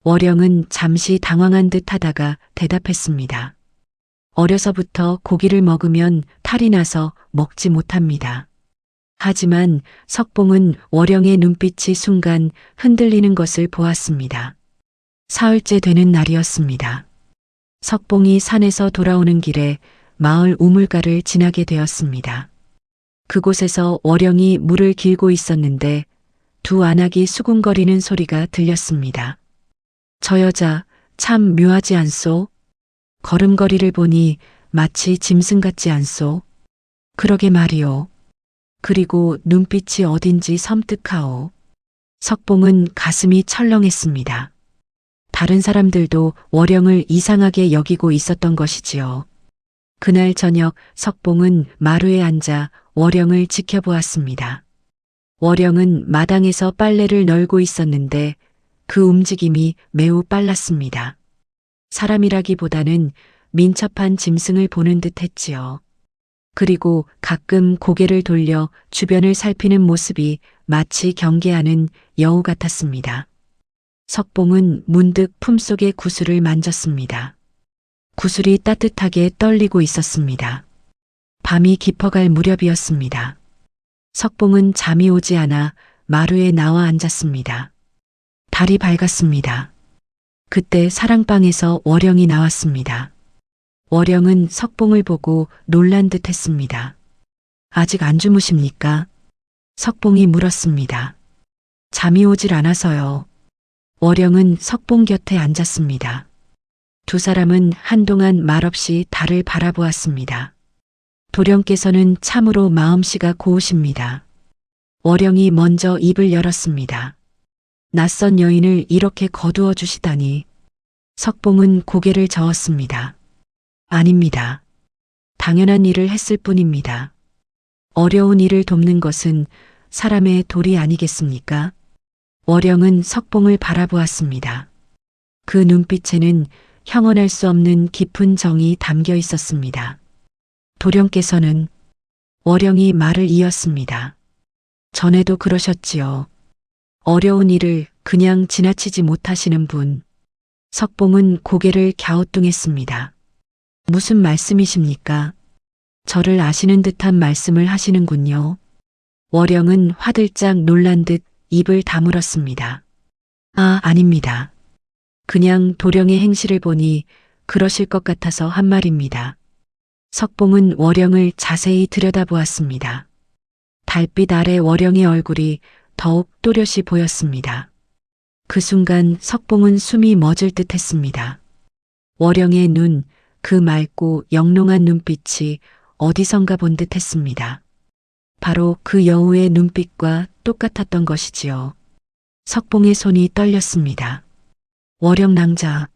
월영은 잠시 당황한 듯 하다가 대답했습니다. 어려서부터 고기를 먹으면 탈이 나서 먹지 못합니다. 하지만 석봉은 월영의 눈빛이 순간 흔들리는 것을 보았습니다. 사흘째 되는 날이었습니다. 석봉이 산에서 돌아오는 길에 마을 우물가를 지나게 되었습니다. 그곳에서 월영이 물을 길고 있었는데 두 안악이 수군거리는 소리가 들렸습니다. 저 여자 참 묘하지 않소? 걸음걸이를 보니 마치 짐승 같지 않소? 그러게 말이오. 그리고 눈빛이 어딘지 섬뜩하오. 석봉은 가슴이 철렁했습니다. 다른 사람들도 월영을 이상하게 여기고 있었던 것이지요. 그날 저녁 석봉은 마루에 앉아 월영을 지켜보았습니다. 월영은 마당에서 빨래를 널고 있었는데 그 움직임이 매우 빨랐습니다. 사람이라기보다는 민첩한 짐승을 보는 듯 했지요. 그리고 가끔 고개를 돌려 주변을 살피는 모습이 마치 경계하는 여우 같았습니다. 석봉은 문득 품속의 구슬을 만졌습니다. 구슬이 따뜻하게 떨리고 있었습니다. 밤이 깊어갈 무렵이었습니다. 석봉은 잠이 오지 않아 마루에 나와 앉았습니다. 달이 밝았습니다. 그때 사랑방에서 월영이 나왔습니다. 월영은 석봉을 보고 놀란 듯 했습니다. 아직 안 주무십니까? 석봉이 물었습니다. 잠이 오질 않아서요. 월영은 석봉 곁에 앉았습니다. 두 사람은 한동안 말없이 달을 바라보았습니다. 도령께서는 참으로 마음씨가 고우십니다. 월영이 먼저 입을 열었습니다. 낯선 여인을 이렇게 거두어 주시다니. 석봉은 고개를 저었습니다. 아닙니다. 당연한 일을 했을 뿐입니다. 어려운 일을 돕는 것은 사람의 도리 아니겠습니까? 월영은 석봉을 바라보았습니다. 그 눈빛에는 형언할 수 없는 깊은 정이 담겨 있었습니다. 도령께서는 월영이 말을 이었습니다. 전에도 그러셨지요. 어려운 일을 그냥 지나치지 못하시는 분. 석봉은 고개를 갸우뚱했습니다. 무슨 말씀이십니까? 저를 아시는 듯한 말씀을 하시는군요. 월영은 화들짝 놀란 듯 입을 다물었습니다. 아, 아닙니다. 그냥 도령의 행실을 보니 그러실 것 같아서 한 말입니다. 석봉은 월영을 자세히 들여다보았습니다. 달빛 아래 월영의 얼굴이 더욱 또렷이 보였습니다. 그 순간 석봉은 숨이 멎을 듯 했습니다. 월영의 눈, 그 맑고 영롱한 눈빛이 어디선가 본 듯 했습니다. 바로 그 여우의 눈빛과 똑같았던 것이지요. 석봉의 손이 떨렸습니다. 월영 낭자.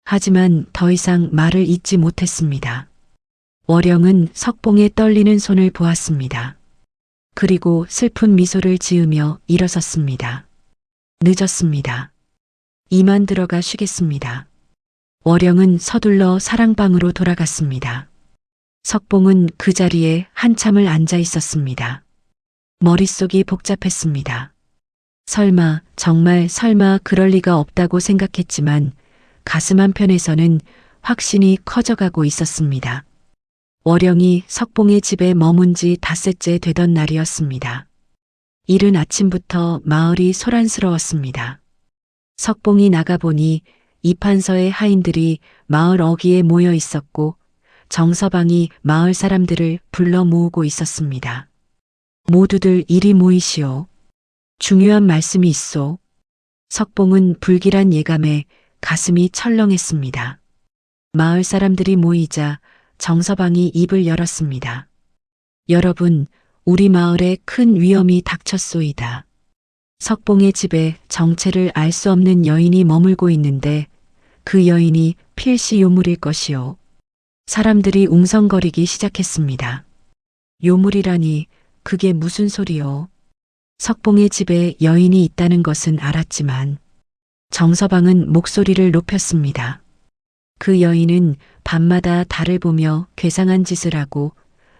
하지만 더 이상 말을 잇지 못했습니다. 월영은 석봉의 떨리는 손을 보았습니다. 그리고 슬픈 미소를 지으며 일어섰습니다. 늦었습니다. 이만 들어가 쉬겠습니다. 월영은 서둘러 사랑방으로 돌아갔습니다. 석봉은 그 자리에 한참을 앉아 있었습니다. 머릿속이 복잡했습니다. 설마, 정말 설마 그럴 리가 없다고 생각했지만 가슴 한편에서는 확신이 커져가고 있었습니다. 월영이 석봉의 집에 머문 지 닷새째 되던 날이었습니다. 이른 아침부터 마을이 소란스러웠습니다. 석봉이 나가보니 이판서의 하인들이 마을 어귀에 모여 있었고 정서방이 마을 사람들을 불러 모으고 있었습니다. 모두들 이리 모이시오. 중요한 말씀이 있소. 석봉은 불길한 예감에 가슴이 철렁했습니다. 마을 사람들이 모이자 정서방이 입을 열었습니다. 여러분, 우리 마을에 큰 위험이 닥쳤소이다. 석봉의 집에 정체를 알 수 없는 여인이 머물고 있는데 그 여인이 필시 요물일 것이요. 사람들이 웅성거리기 시작했습니다. 요물이라니 그게 무슨 소리요? 석봉의 집에 여인이 있다는 것은 알았지만 정서방은 목소리를 높였습니다. 그 여인은 밤마다 달을 보며 괴상한 짓을 하고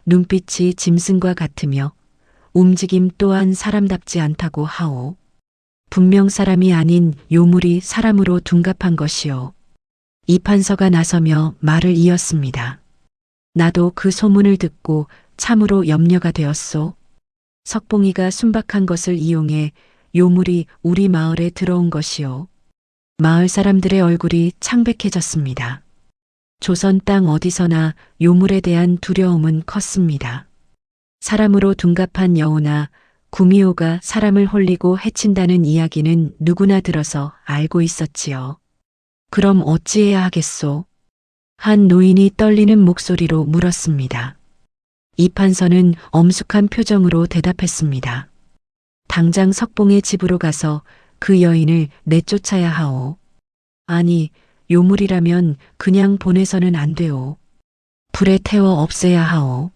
눈빛이 짐승과 같으며 움직임 또한 사람답지 않다고 하오. 분명 사람이 아닌 요물이 사람으로 둔갑한 것이요. 이판서가 나서며 말을 이었습니다. 나도 그 소문을 듣고 참으로 염려가 되었소. 석봉이가 순박한 것을 이용해 요물이 우리 마을에 들어온 것이요. 마을 사람들의 얼굴이 창백해졌습니다. 조선 땅 어디서나 요물에 대한 두려움은 컸습니다. 사람으로 둔갑한 여우나 구미호가 사람을 홀리고 해친다는 이야기는 누구나 들어서 알고 있었지요. 그럼 어찌해야 하겠소? 한 노인이 떨리는 목소리로 물었습니다. 이판서는 엄숙한 표정으로 대답했습니다. 당장 석봉의 집으로 가서 그 여인을 내쫓아야 하오. 아니, 요물이라면 그냥 보내서는 안 돼오. 불에 태워 없애야 하오.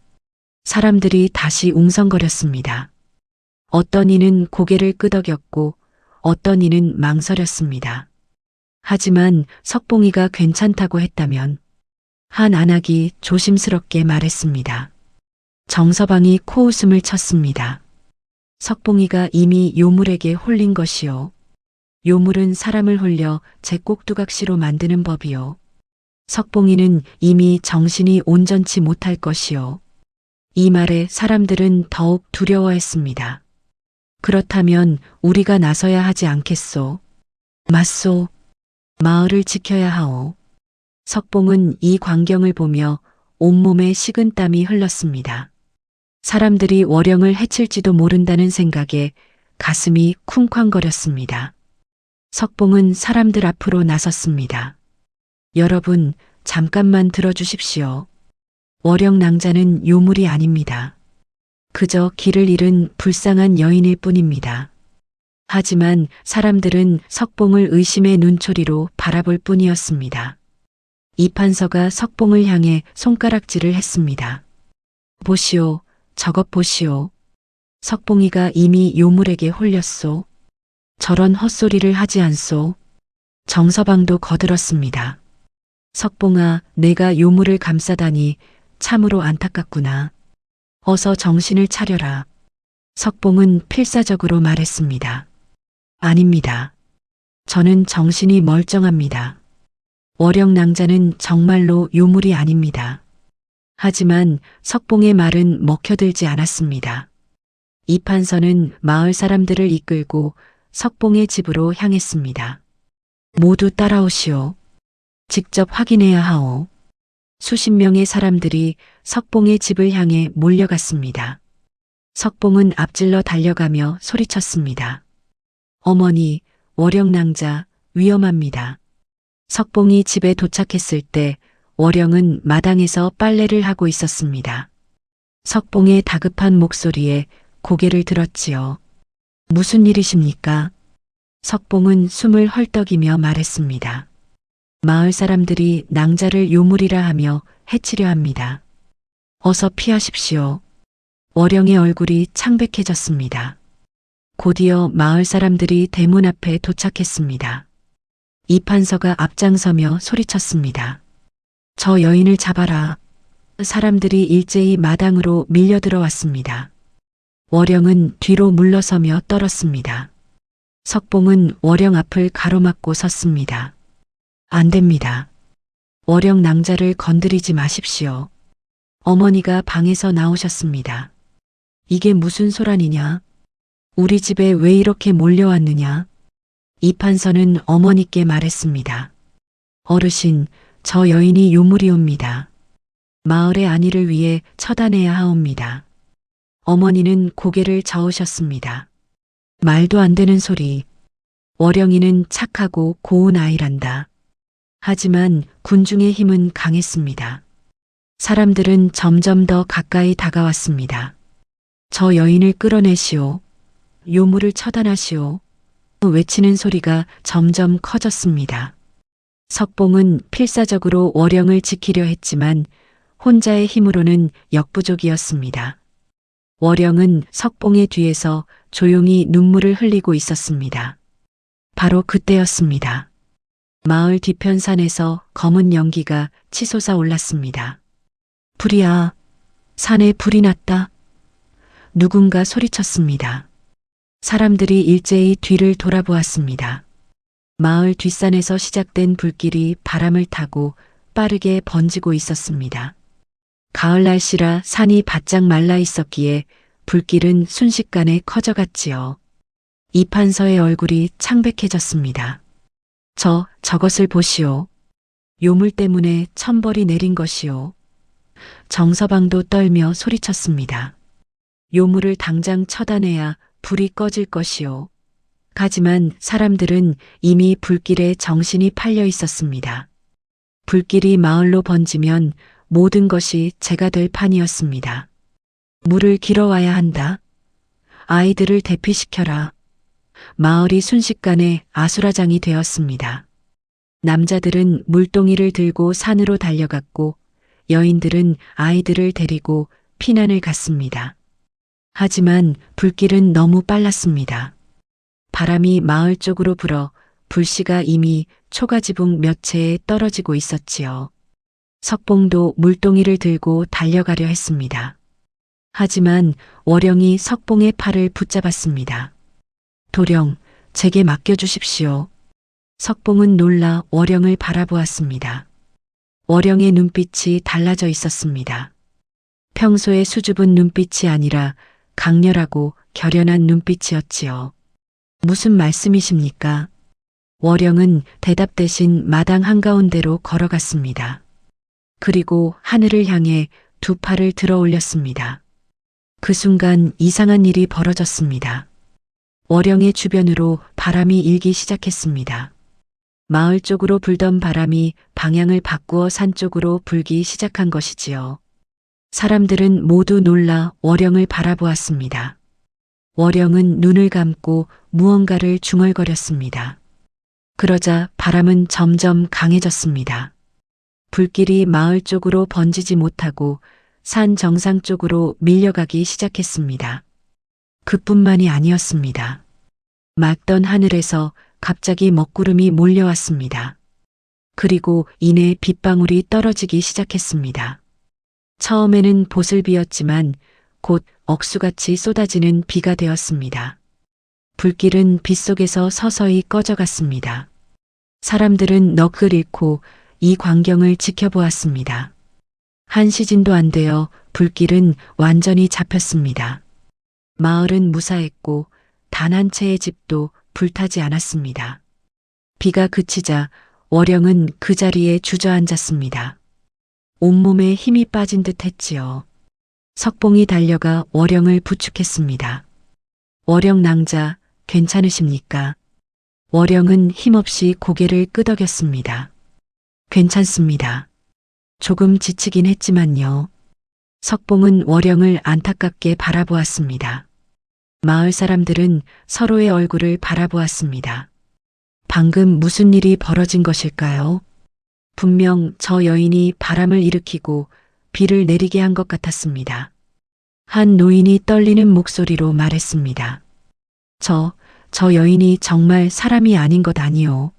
사람들이 다시 웅성거렸습니다. 어떤 이는 고개를 끄덕였고 어떤 이는 망설였습니다. 하지만 석봉이가 괜찮다고 했다면 한 안악이 조심스럽게 말했습니다. 정서방이 코웃음을 쳤습니다. 석봉이가 이미 요물에게 홀린 것이요. 요물은 사람을 홀려 제꼭두각시로 만드는 법이요. 석봉이는 이미 정신이 온전치 못할 것이요. 이 말에 사람들은 더욱 두려워했습니다. 그렇다면 우리가 나서야 하지 않겠소? 맞소. 마을을 지켜야 하오. 석봉은 이 광경을 보며 온몸에 식은땀이 흘렀습니다. 사람들이 월영을 해칠지도 모른다는 생각에 가슴이 쿵쾅거렸습니다. 석봉은 사람들 앞으로 나섰습니다. 여러분, 잠깐만 들어주십시오. 월영 낭자는 요물이 아닙니다. 그저 길을 잃은 불쌍한 여인일 뿐입니다. 하지만 사람들은 석봉을 의심의 눈초리로 바라볼 뿐이었습니다. 이판서가 석봉을 향해 손가락질을 했습니다. 보시오, 저것 보시오. 석봉이가 이미 요물에게 홀렸소. 저런 헛소리를 하지 않소. 정서방도 거들었습니다. 석봉아, 내가 요물을 감싸다니 참으로 안타깝구나. 어서 정신을 차려라. 석봉은 필사적으로 말했습니다. 아닙니다. 저는 정신이 멀쩡합니다. 월영 낭자는 정말로 요물이 아닙니다. 하지만 석봉의 말은 먹혀들지 않았습니다. 이판서는 마을 사람들을 이끌고 석봉의 집으로 향했습니다. 모두 따라오시오. 직접 확인해야 하오. 수십 명의 사람들이 석봉의 집을 향해 몰려갔습니다. 석봉은 앞질러 달려가며 소리쳤습니다. 어머니, 월영낭자 위험합니다. 석봉이 집에 도착했을 때 월영은 마당에서 빨래를 하고 있었습니다. 석봉의 다급한 목소리에 고개를 들었지요. 무슨 일이십니까? 석봉은 숨을 헐떡이며 말했습니다. 마을 사람들이 낭자를 요물이라 하며 해치려 합니다. 어서 피하십시오. 월영의 얼굴이 창백해졌습니다. 곧이어 마을 사람들이 대문 앞에 도착했습니다. 이판서가 앞장서며 소리쳤습니다. 저 여인을 잡아라. 사람들이 일제히 마당으로 밀려 들어왔습니다. 월영은 뒤로 물러서며 떨었습니다. 석봉은 월영 앞을 가로막고 섰습니다. 안 됩니다. 월영 낭자를 건드리지 마십시오. 어머니가 방에서 나오셨습니다. 이게 무슨 소란이냐? 우리 집에 왜 이렇게 몰려왔느냐? 이판서는 어머니께 말했습니다. 어르신, 저 여인이 요물이옵니다. 마을의 안위를 위해 처단해야 하옵니다. 어머니는 고개를 저으셨습니다. 말도 안 되는 소리. 월영이는 착하고 고운 아이란다. 하지만 군중의 힘은 강했습니다. 사람들은 점점 더 가까이 다가왔습니다. 저 여인을 끌어내시오. 요물을 처단하시오. 외치는 소리가 점점 커졌습니다. 석봉은 필사적으로 월영을 지키려 했지만 혼자의 힘으로는 역부족이었습니다. 월영은 석봉의 뒤에서 조용히 눈물을 흘리고 있었습니다. 바로 그때였습니다. 마을 뒤편 산에서 검은 연기가 치솟아 올랐습니다. 불이야. 산에 불이 났다. 누군가 소리쳤습니다. 사람들이 일제히 뒤를 돌아보았습니다. 마을 뒷산에서 시작된 불길이 바람을 타고 빠르게 번지고 있었습니다. 가을 날씨라 산이 바짝 말라 있었기에 불길은 순식간에 커져갔지요. 이판서의 얼굴이 창백해졌습니다. 저것을 보시오. 요물 때문에 천벌이 내린 것이오. 정서방도 떨며 소리쳤습니다. 요물을 당장 처단해야 불이 꺼질 것이오. 하지만 사람들은 이미 불길에 정신이 팔려 있었습니다. 불길이 마을로 번지면 모든 것이 재가 될 판이었습니다. 물을 길어와야 한다. 아이들을 대피시켜라. 마을이 순식간에 아수라장이 되었습니다. 남자들은 물동이를 들고 산으로 달려갔고 여인들은 아이들을 데리고 피난을 갔습니다. 하지만 불길은 너무 빨랐습니다. 바람이 마을 쪽으로 불어 불씨가 이미 초가지붕 몇 채에 떨어지고 있었지요. 석봉도 물동이를 들고 달려가려 했습니다. 하지만 월영이 석봉의 팔을 붙잡았습니다. 도령, 제게 맡겨주십시오. 석봉은 놀라 월영을 바라보았습니다. 월영의 눈빛이 달라져 있었습니다. 평소의 수줍은 눈빛이 아니라 강렬하고 결연한 눈빛이었지요. 무슨 말씀이십니까? 월영은 대답 대신 마당 한가운데로 걸어갔습니다. 그리고 하늘을 향해 두 팔을 들어 올렸습니다. 그 순간 이상한 일이 벌어졌습니다. 월영의 주변으로 바람이 일기 시작했습니다. 마을 쪽으로 불던 바람이 방향을 바꾸어 산 쪽으로 불기 시작한 것이지요. 사람들은 모두 놀라 월영을 바라보았습니다. 월영은 눈을 감고 무언가를 중얼거렸습니다. 그러자 바람은 점점 강해졌습니다. 불길이 마을 쪽으로 번지지 못하고 산 정상 쪽으로 밀려가기 시작했습니다. 그뿐만이 아니었습니다. 맑던 하늘에서 갑자기 먹구름이 몰려왔습니다. 그리고 이내 빗방울이 떨어지기 시작했습니다. 처음에는 보슬비였지만 곧 억수같이 쏟아지는 비가 되었습니다. 불길은 빗속에서 서서히 꺼져갔습니다. 사람들은 넋을 잃고 이 광경을 지켜보았습니다. 한 시진도 안 되어 불길은 완전히 잡혔습니다. 마을은 무사했고 단 한 채의 집도 불타지 않았습니다. 비가 그치자 월영은 그 자리에 주저앉았습니다. 온몸에 힘이 빠진 듯 했지요. 석봉이 달려가 월영을 부축했습니다. 월영 낭자, 괜찮으십니까? 월영은 힘없이 고개를 끄덕였습니다. 괜찮습니다. 조금 지치긴 했지만요. 석봉은 월영을 안타깝게 바라보았습니다. 마을 사람들은 서로의 얼굴을 바라보았습니다. 방금 무슨 일이 벌어진 것일까요? 분명 저 여인이 바람을 일으키고 비를 내리게 한 것 같았습니다. 한 노인이 떨리는 목소리로 말했습니다. 저 여인이 정말 사람이 아닌 것 아니오.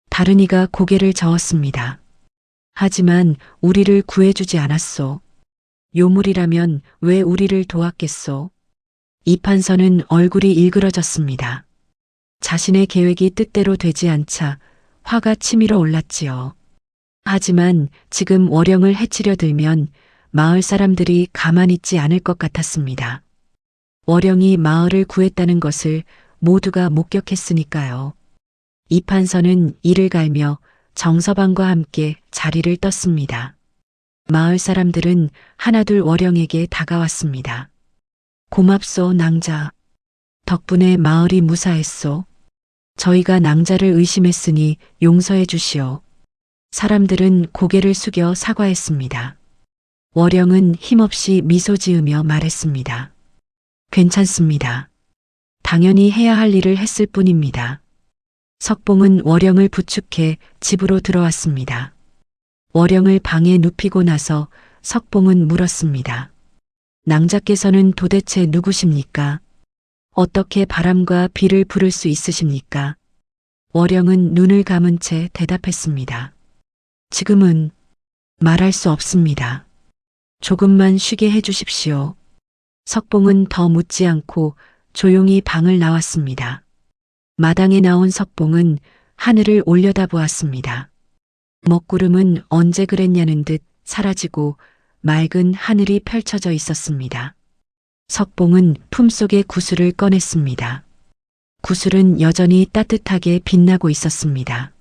다른 이가 고개를 저었습니다. 하지만 우리를 구해주지 않았소. 요물이라면 왜 우리를 도왔겠소? 이판서는 얼굴이 일그러졌습니다. 자신의 계획이 뜻대로 되지 않자 화가 치밀어 올랐지요. 하지만 지금 월영을 해치려 들면 마을 사람들이 가만히 있지 않을 것 같았습니다. 월영이 마을을 구했다는 것을 모두가 목격했으니까요. 이판서는 이를 갈며 정서방과 함께 자리를 떴습니다. 마을 사람들은 하나둘 월영에게 다가왔습니다. 고맙소, 낭자. 덕분에 마을이 무사했소. 저희가 낭자를 의심했으니 용서해 주시오. 사람들은 고개를 숙여 사과했습니다. 월영은 힘없이 미소 지으며 말했습니다. 괜찮습니다. 당연히 해야 할 일을 했을 뿐입니다. 석봉은 월영을 부축해 집으로 들어왔습니다. 월영을 방에 눕히고 나서 석봉은 물었습니다. 낭자께서는 도대체 누구십니까? 어떻게 바람과 비를 부를 수 있으십니까? 월영은 눈을 감은 채 대답했습니다. 지금은 말할 수 없습니다. 조금만 쉬게 해 주십시오. 석봉은 더 묻지 않고 조용히 방을 나왔습니다. 마당에 나온 석봉은 하늘을 올려다보았습니다. 먹구름은 언제 그랬냐는 듯 사라지고 맑은 하늘이 펼쳐져 있었습니다. 석봉은 품속의 구슬을 꺼냈습니다. 구슬은 여전히 따뜻하게 빛나고 있었습니다.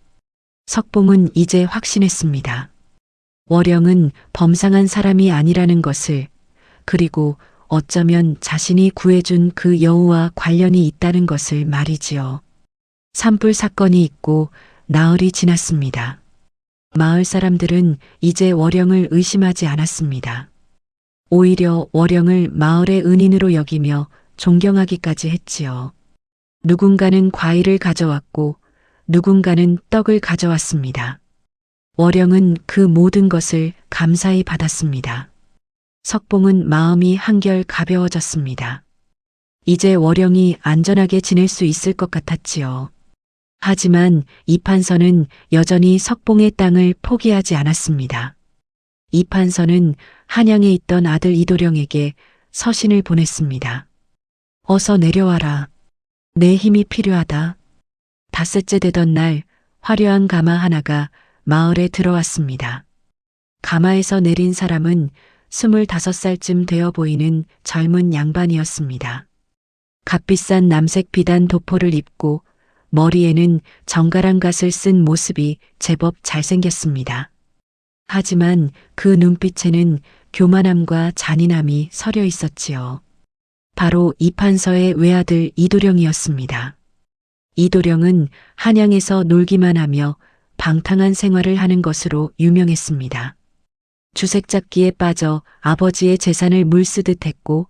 석봉은 이제 확신했습니다. 월영은 범상한 사람이 아니라는 것을, 그리고 어쩌면 자신이 구해준 그 여우와 관련이 있다는 것을 말이지요. 산불 사건이 있고 나흘이 지났습니다. 마을 사람들은 이제 월영을 의심하지 않았습니다. 오히려 월영을 마을의 은인으로 여기며 존경하기까지 했지요. 누군가는 과일을 가져왔고 누군가는 떡을 가져왔습니다. 월영은 그 모든 것을 감사히 받았습니다. 석봉은 마음이 한결 가벼워졌습니다. 이제 월영이 안전하게 지낼 수 있을 것 같았지요. 하지만 이판서는 여전히 석봉의 땅을 포기하지 않았습니다. 이판서는 한양에 있던 아들 이도령에게 서신을 보냈습니다. 어서 내려와라. 내 힘이 필요하다. 닷새째 되던 날 화려한 가마 하나가 마을에 들어왔습니다. 가마에서 내린 사람은 25살쯤 되어 보이는 젊은 양반이었습니다. 값비싼 남색 비단 도포를 입고 머리에는 정갈한 갓을 쓴 모습이 제법 잘생겼습니다. 하지만 그 눈빛에는 교만함과 잔인함이 서려 있었지요. 바로 이판서의 외아들 이도령이었습니다. 이도령은 한양에서 놀기만 하며 방탕한 생활을 하는 것으로 유명했습니다. 주색잡기에 빠져 아버지의 재산을 물쓰듯 했고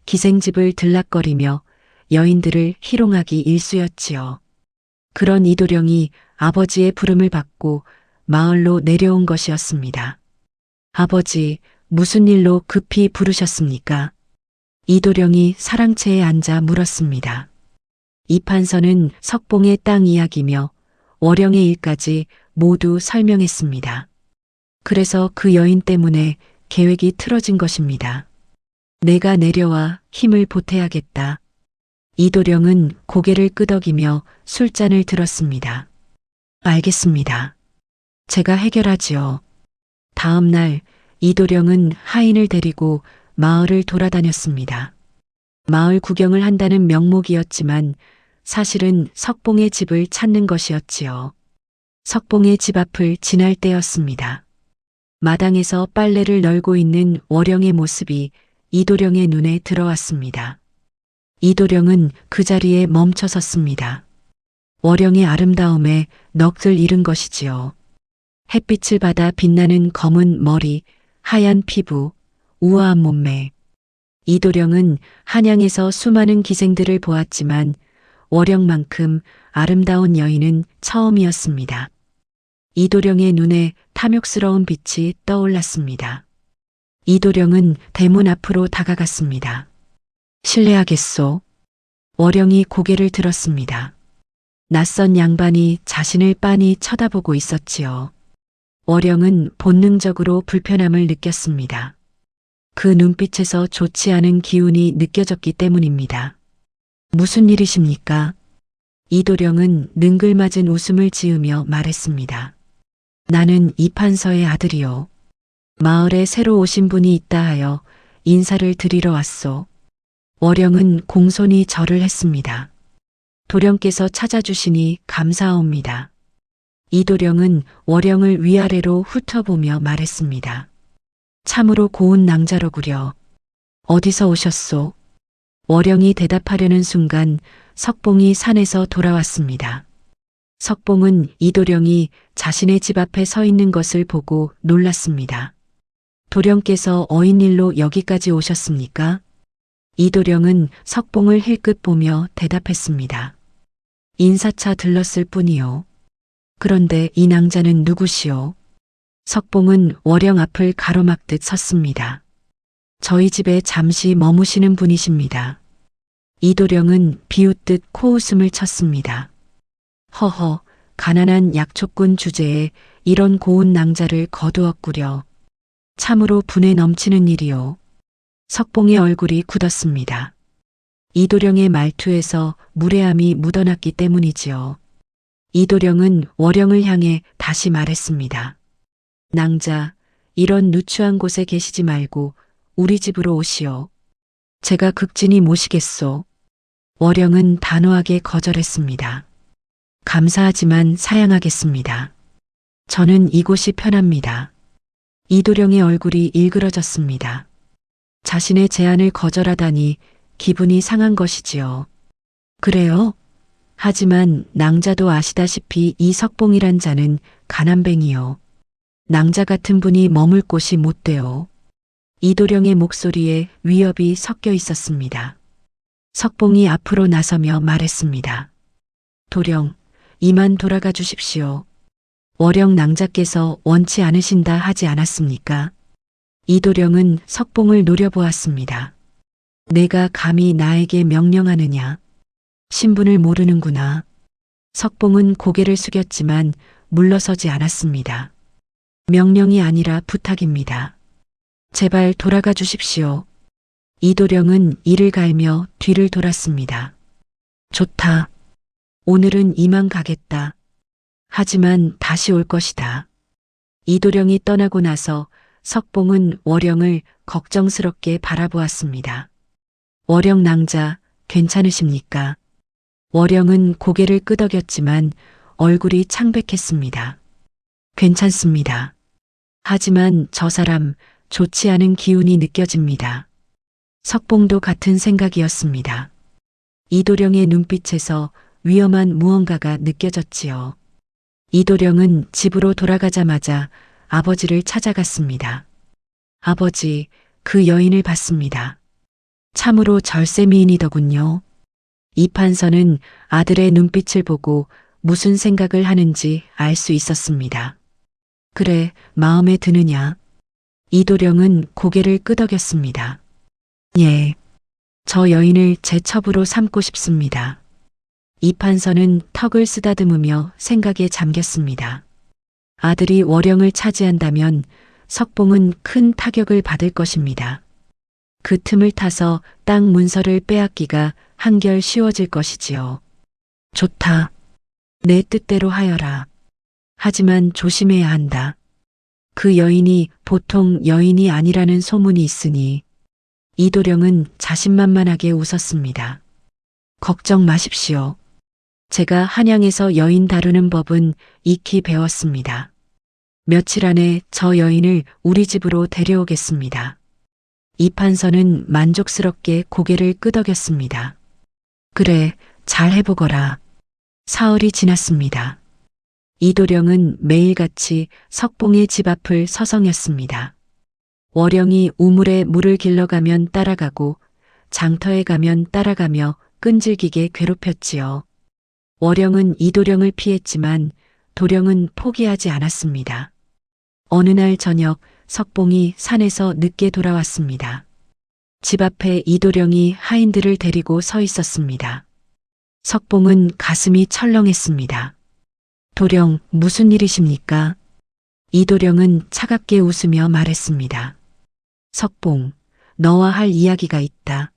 기생집을 들락거리며 여인들을 희롱하기 일쑤였지요. 그런 이도령이 아버지의 부름을 받고 마을로 내려온 것이었습니다. 아버지, 무슨 일로 급히 부르셨습니까? 이도령이 사랑채에 앉아 물었습니다. 이판서는 석봉의 땅 이야기며 월영의 일까지 모두 설명했습니다. 그래서 그 여인 때문에 계획이 틀어진 것입니다. 내가 내려와 힘을 보태야겠다. 이도령은 고개를 끄덕이며 술잔을 들었습니다. 알겠습니다. 제가 해결하지요. 다음 날 이도령은 하인을 데리고 마을을 돌아다녔습니다. 마을 구경을 한다는 명목이었지만 사실은 석봉의 집을 찾는 것이었지요. 석봉의 집 앞을 지날 때였습니다. 마당에서 빨래를 널고 있는 월영의 모습이 이도령의 눈에 들어왔습니다. 이도령은 그 자리에 멈춰 섰습니다. 월영의 아름다움에 넋을 잃은 것이지요. 햇빛을 받아 빛나는 검은 머리, 하얀 피부, 우아한 몸매. 이도령은 한양에서 수많은 기생들을 보았지만 월영만큼 아름다운 여인은 처음이었습니다. 이도령의 눈에 탐욕스러운 빛이 떠올랐습니다. 이도령은 대문 앞으로 다가갔습니다. 실례하겠소. 월영이 고개를 들었습니다. 낯선 양반이 자신을 빤히 쳐다보고 있었지요. 월영은 본능적으로 불편함을 느꼈습니다. 그 눈빛에서 좋지 않은 기운이 느껴졌기 때문입니다. 무슨 일이십니까? 이도령은 능글맞은 웃음을 지으며 말했습니다. 나는 이판서의 아들이요. 마을에 새로 오신 분이 있다 하여 인사를 드리러 왔소. 월영은 공손히 절을 했습니다. 도령께서 찾아주시니 감사하옵니다. 이도령은 월영을 위아래로 훑어보며 말했습니다. 참으로 고운 낭자로구려. 어디서 오셨소? 월영이 대답하려는 순간 석봉이 산에서 돌아왔습니다. 석봉은 이도령이 자신의 집 앞에 서 있는 것을 보고 놀랐습니다. 도령께서 어인일로 여기까지 오셨습니까? 이도령은 석봉을 힐끗 보며 대답했습니다. 인사차 들렀을 뿐이요. 그런데 이 낭자는 누구시오? 석봉은 월영 앞을 가로막듯 섰습니다. 저희 집에 잠시 머무시는 분이십니다. 이도령은 비웃듯 코웃음을 쳤습니다. 허허, 가난한 약초꾼 주제에 이런 고운 낭자를 거두었구려. 참으로 분에 넘치는 일이요. 석봉의 얼굴이 굳었습니다. 이도령의 말투에서 무례함이 묻어났기 때문이지요. 이도령은 월영을 향해 다시 말했습니다. 낭자, 이런 누추한 곳에 계시지 말고 우리 집으로 오시오. 제가 극진히 모시겠소. 월영은 단호하게 거절했습니다. 감사하지만 사양하겠습니다. 저는 이곳이 편합니다. 이도령의 얼굴이 일그러졌습니다. 자신의 제안을 거절하다니 기분이 상한 것이지요. 그래요? 하지만 낭자도 아시다시피 이 석봉이란 자는 가난뱅이요. 낭자 같은 분이 머물 곳이 못 돼요. 이도령의 목소리에 위협이 섞여 있었습니다. 석봉이 앞으로 나서며 말했습니다. 도령, 이만 돌아가 주십시오. 월영 낭자께서 원치 않으신다 하지 않았습니까? 이도령은 석봉을 노려보았습니다. 내가 감히 나에게 명령하느냐? 신분을 모르는구나. 석봉은 고개를 숙였지만 물러서지 않았습니다. 명령이 아니라 부탁입니다. 제발 돌아가 주십시오. 이도령은 이를 갈며 뒤를 돌았습니다. 좋다. 오늘은 이만 가겠다. 하지만 다시 올 것이다. 이도령이 떠나고 나서 석봉은 월영을 걱정스럽게 바라보았습니다. 월영 낭자, 괜찮으십니까? 월영은 고개를 끄덕였지만 얼굴이 창백했습니다. 괜찮습니다. 하지만 저 사람 좋지 않은 기운이 느껴집니다. 석봉도 같은 생각이었습니다. 이도령의 눈빛에서 위험한 무언가가 느껴졌지요. 이도령은 집으로 돌아가자마자 아버지를 찾아갔습니다. 아버지, 그 여인을 봤습니다. 참으로 절세미인이더군요. 이판서는 아들의 눈빛을 보고 무슨 생각을 하는지 알 수 있었습니다. 그래, 마음에 드느냐? 이도령은 고개를 끄덕였습니다. 예, 저 여인을 제 첩으로 삼고 싶습니다. 이판서는 턱을 쓰다듬으며 생각에 잠겼습니다. 아들이 월영을 차지한다면 석봉은 큰 타격을 받을 것입니다. 그 틈을 타서 땅 문서를 빼앗기가 한결 쉬워질 것이지요. 좋다. 내 뜻대로 하여라. 하지만 조심해야 한다. 그 여인이 보통 여인이 아니라는 소문이 있으니. 이도령은 자신만만하게 웃었습니다. 걱정 마십시오. 제가 한양에서 여인 다루는 법은 익히 배웠습니다. 며칠 안에 저 여인을 우리 집으로 데려오겠습니다. 이판서는 만족스럽게 고개를 끄덕였습니다. 그래, 잘 해보거라. 사흘이 지났습니다. 이도령은 매일같이 석봉의 집 앞을 서성였습니다. 월영이 우물에 물을 길러가면 따라가고 장터에 가면 따라가며 끈질기게 괴롭혔지요. 월영은 이도령을 피했지만 도령은 포기하지 않았습니다. 어느 날 저녁 석봉이 산에서 늦게 돌아왔습니다. 집 앞에 이도령이 하인들을 데리고 서 있었습니다. 석봉은 가슴이 철렁했습니다. 도령, 무슨 일이십니까? 이도령은 차갑게 웃으며 말했습니다. 석봉, 너와 할 이야기가 있다.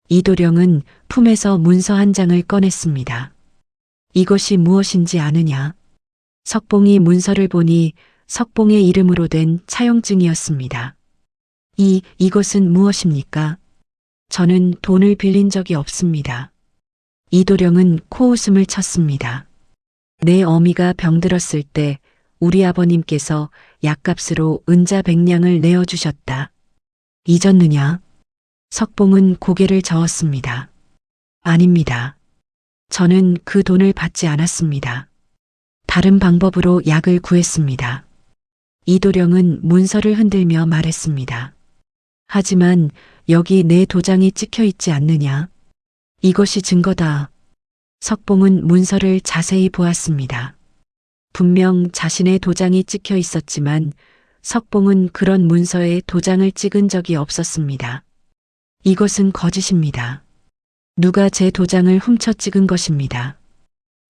이도령은 품에서 문서 한 장을 꺼냈습니다. 이것이 무엇인지 아느냐? 석봉이 문서를 보니 석봉의 이름으로 된 차용증이었습니다. 이것은 무엇입니까? 저는 돈을 빌린 적이 없습니다. 이도령은 코웃음을 쳤습니다. 내 어미가 병들었을 때 우리 아버님께서 약값으로 은자 100냥을 내어주셨다. 잊었느냐? 석봉은 고개를 저었습니다. 아닙니다. 저는 그 돈을 받지 않았습니다. 다른 방법으로 약을 구했습니다. 이도령은 문서를 흔들며 말했습니다. 하지만 여기 내 도장이 찍혀 있지 않느냐? 이것이 증거다. 석봉은 문서를 자세히 보았습니다. 분명 자신의 도장이 찍혀 있었지만 석봉은 그런 문서에 도장을 찍은 적이 없었습니다. 이것은 거짓입니다. 누가 제 도장을 훔쳐 찍은 것입니다.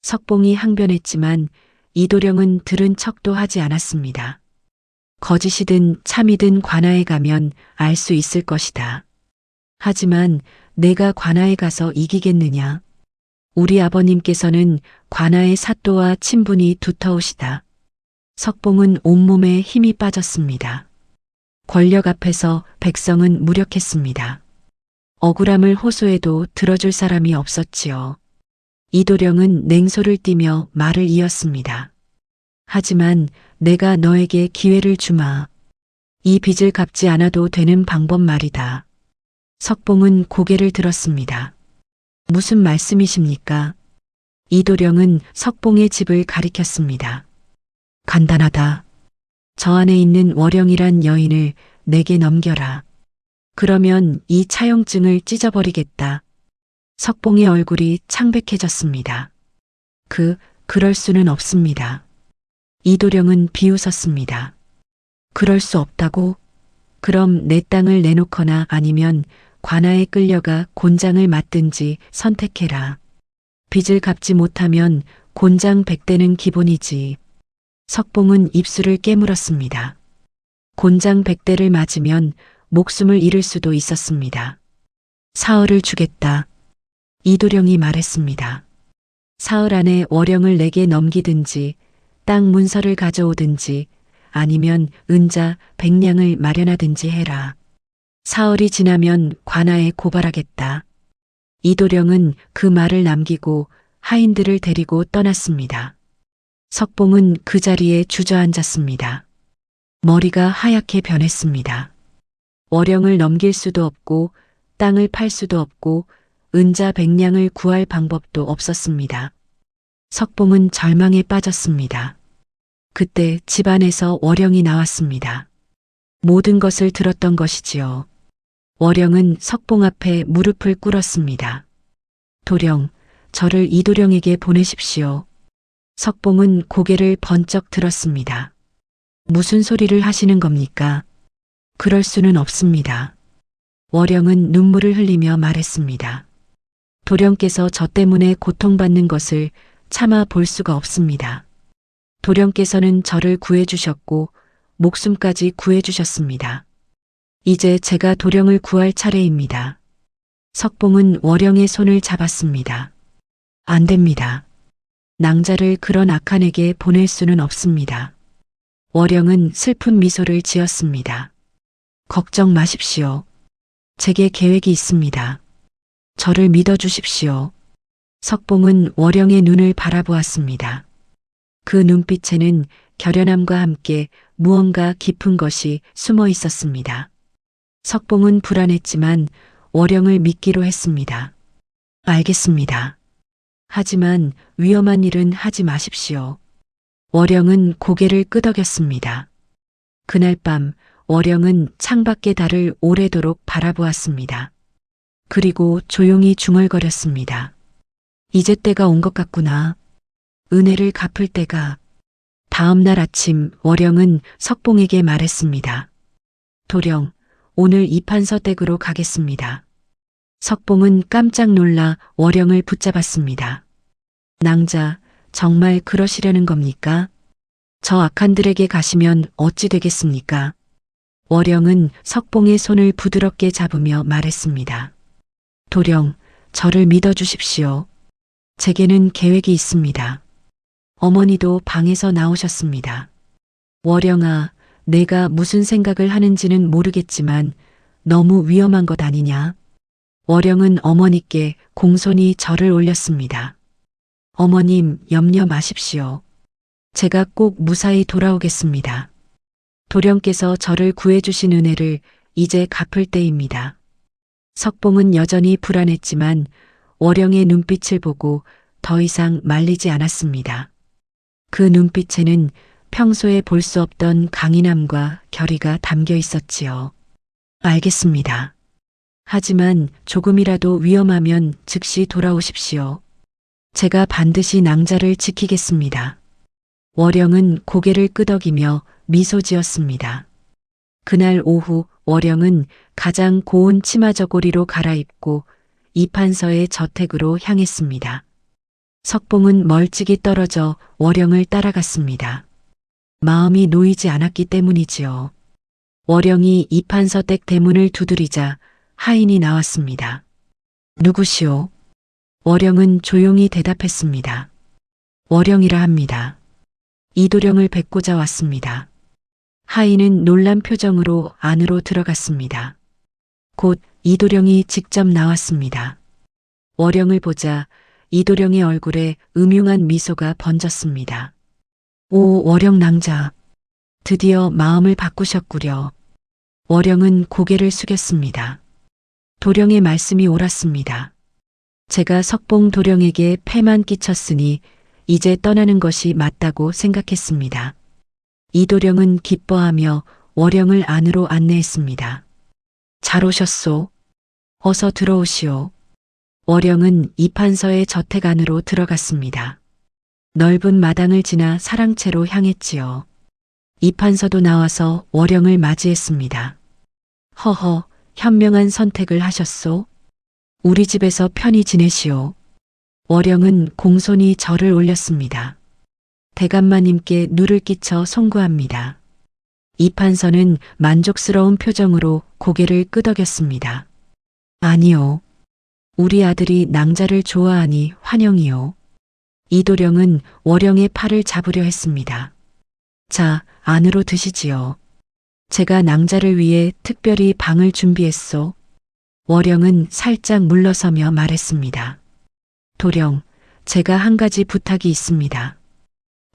석봉이 항변했지만 이도령은 들은 척도 하지 않았습니다. 거짓이든 참이든 관아에 가면 알 수 있을 것이다. 하지만 내가 관아에 가서 이기겠느냐? 우리 아버님께서는 관아의 사또와 친분이 두터우시다. 석봉은 온몸에 힘이 빠졌습니다. 권력 앞에서 백성은 무력했습니다. 억울함을 호소해도 들어줄 사람이 없었지요. 이도령은 냉소를 띠며 말을 이었습니다. 하지만 내가 너에게 기회를 주마. 이 빚을 갚지 않아도 되는 방법 말이다. 석봉은 고개를 들었습니다. 무슨 말씀이십니까? 이도령은 석봉의 집을 가리켰습니다. 간단하다. 저 안에 있는 월영이란 여인을 내게 넘겨라. 그러면 이 차용증을 찢어버리겠다. 석봉의 얼굴이 창백해졌습니다. 그럴 수는 없습니다. 이도령은 비웃었습니다. 그럴 수 없다고? 그럼 내 땅을 내놓거나 아니면 관아에 끌려가 곤장을 맞든지 선택해라. 빚을 갚지 못하면 곤장 100대는 기본이지. 석봉은 입술을 깨물었습니다. 곤장 100대를 맞으면 목숨을 잃을 수도 있었습니다. 사흘을 주겠다. 이도령이 말했습니다. 사흘 안에 월영을 내게 넘기든지 땅 문서를 가져오든지 아니면 은자 100냥을 마련하든지 해라. 사흘이 지나면 관아에 고발하겠다. 이도령은 그 말을 남기고 하인들을 데리고 떠났습니다. 석봉은 그 자리에 주저앉았습니다. 머리가 하얗게 변했습니다. 월영을 넘길 수도 없고 땅을 팔 수도 없고 은자 100냥을 구할 방법도 없었습니다. 석봉은 절망에 빠졌습니다. 그때 집안에서 월영이 나왔습니다. 모든 것을 들었던 것이지요. 월영은 석봉 앞에 무릎을 꿇었습니다. 도령, 저를 이도령에게 보내십시오. 석봉은 고개를 번쩍 들었습니다. 무슨 소리를 하시는 겁니까? 그럴 수는 없습니다. 월영은 눈물을 흘리며 말했습니다. 도령께서 저 때문에 고통받는 것을 참아 볼 수가 없습니다. 도령께서는 저를 구해주셨고 목숨까지 구해주셨습니다. 이제 제가 도령을 구할 차례입니다. 석봉은 월영의 손을 잡았습니다. 안 됩니다. 낭자를 그런 악한에게 보낼 수는 없습니다. 월영은 슬픈 미소를 지었습니다. 걱정 마십시오. 제게 계획이 있습니다. 저를 믿어주십시오. 석봉은 월영의 눈을 바라보았습니다. 그 눈빛에는 결연함과 함께 무언가 깊은 것이 숨어 있었습니다. 석봉은 불안했지만 월영을 믿기로 했습니다. 알겠습니다. 하지만 위험한 일은 하지 마십시오. 월영은 고개를 끄덕였습니다. 그날 밤 월영은 창밖의 달을 오래도록 바라보았습니다. 그리고 조용히 중얼거렸습니다. 이제 때가 온 것 같구나. 은혜를 갚을 때가. 다음 날 아침 월영은 석봉에게 말했습니다. 도령, 오늘 이판서 댁으로 가겠습니다. 석봉은 깜짝 놀라 월영을 붙잡았습니다. 낭자, 정말 그러시려는 겁니까? 저 악한들에게 가시면 어찌 되겠습니까? 월영은 석봉의 손을 부드럽게 잡으며 말했습니다. 도령, 저를 믿어주십시오. 제게는 계획이 있습니다. 어머니도 방에서 나오셨습니다. 월영아, 내가 무슨 생각을 하는지는 모르겠지만 너무 위험한 것 아니냐? 월영은 어머니께 공손히 절을 올렸습니다. 어머님, 염려 마십시오. 제가 꼭 무사히 돌아오겠습니다. 도령께서 저를 구해주신 은혜를 이제 갚을 때입니다. 석봉은 여전히 불안했지만 월영의 눈빛을 보고 더 이상 말리지 않았습니다. 그 눈빛에는 평소에 볼 수 없던 강인함과 결의가 담겨 있었지요. 알겠습니다. 하지만 조금이라도 위험하면 즉시 돌아오십시오. 제가 반드시 낭자를 지키겠습니다. 월영은 고개를 끄덕이며 미소 지었습니다. 그날 오후 월영은 가장 고운 치마 저고리로 갈아입고 이판서의 저택으로 향했습니다. 석봉은 멀찍이 떨어져 월영을 따라갔습니다. 마음이 놓이지 않았기 때문이지요. 월영이 이판서 댁 대문을 두드리자 하인이 나왔습니다. 누구시오? 월영은 조용히 대답했습니다. 월영이라 합니다. 이도령을 뵙고자 왔습니다. 하인은 놀란 표정으로 안으로 들어갔습니다. 곧 이도령이 직접 나왔습니다. 월영을 보자 이도령의 얼굴에 음흉한 미소가 번졌습니다. 오, 월영 낭자. 드디어 마음을 바꾸셨구려. 월영은 고개를 숙였습니다. 도령의 말씀이 옳았습니다. 제가 석봉 도령에게 패만 끼쳤으니 이제 떠나는 것이 맞다고 생각했습니다. 이도령은 기뻐하며 월영을 안으로 안내했습니다. 잘 오셨소. 어서 들어오시오. 월영은 이판서의 저택 안으로 들어갔습니다. 넓은 마당을 지나 사랑채로 향했지요. 이판서도 나와서 월영을 맞이했습니다. 허허, 현명한 선택을 하셨소. 우리 집에서 편히 지내시오. 월영은 공손히 절을 올렸습니다. 대감마님께 누를 끼쳐 송구합니다. 이판서는 만족스러운 표정으로 고개를 끄덕였습니다. 아니요. 우리 아들이 낭자를 좋아하니 환영이요. 이도령은 월영의 팔을 잡으려 했습니다. 자, 안으로 드시지요. 제가 낭자를 위해 특별히 방을 준비했소. 월영은 살짝 물러서며 말했습니다. 도령, 제가 한 가지 부탁이 있습니다.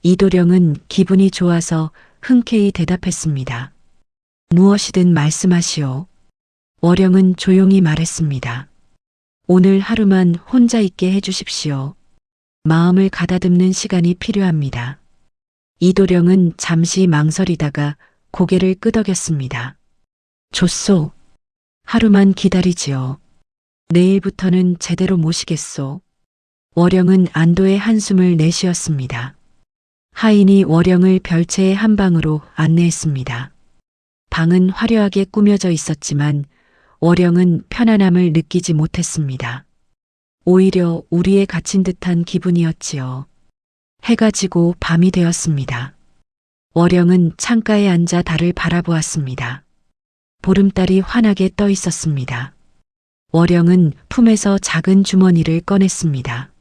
이도령은 기분이 좋아서 흔쾌히 대답했습니다. 무엇이든 말씀하시오. 월영은 조용히 말했습니다. 오늘 하루만 혼자 있게 해주십시오. 마음을 가다듬는 시간이 필요합니다. 이도령은 잠시 망설이다가 고개를 끄덕였습니다. 좋소. 하루만 기다리지요. 내일부터는 제대로 모시겠소. 월영은 안도의 한숨을 내쉬었습니다. 하인이 월영을 별채의 한 방으로 안내했습니다. 방은 화려하게 꾸며져 있었지만 월영은 편안함을 느끼지 못했습니다. 오히려 우리에 갇힌 듯한 기분이었지요. 해가 지고 밤이 되었습니다. 월영은 창가에 앉아 달을 바라보았습니다. 보름달이 환하게 떠 있었습니다. 월영은 품에서 작은 주머니를 꺼냈습니다.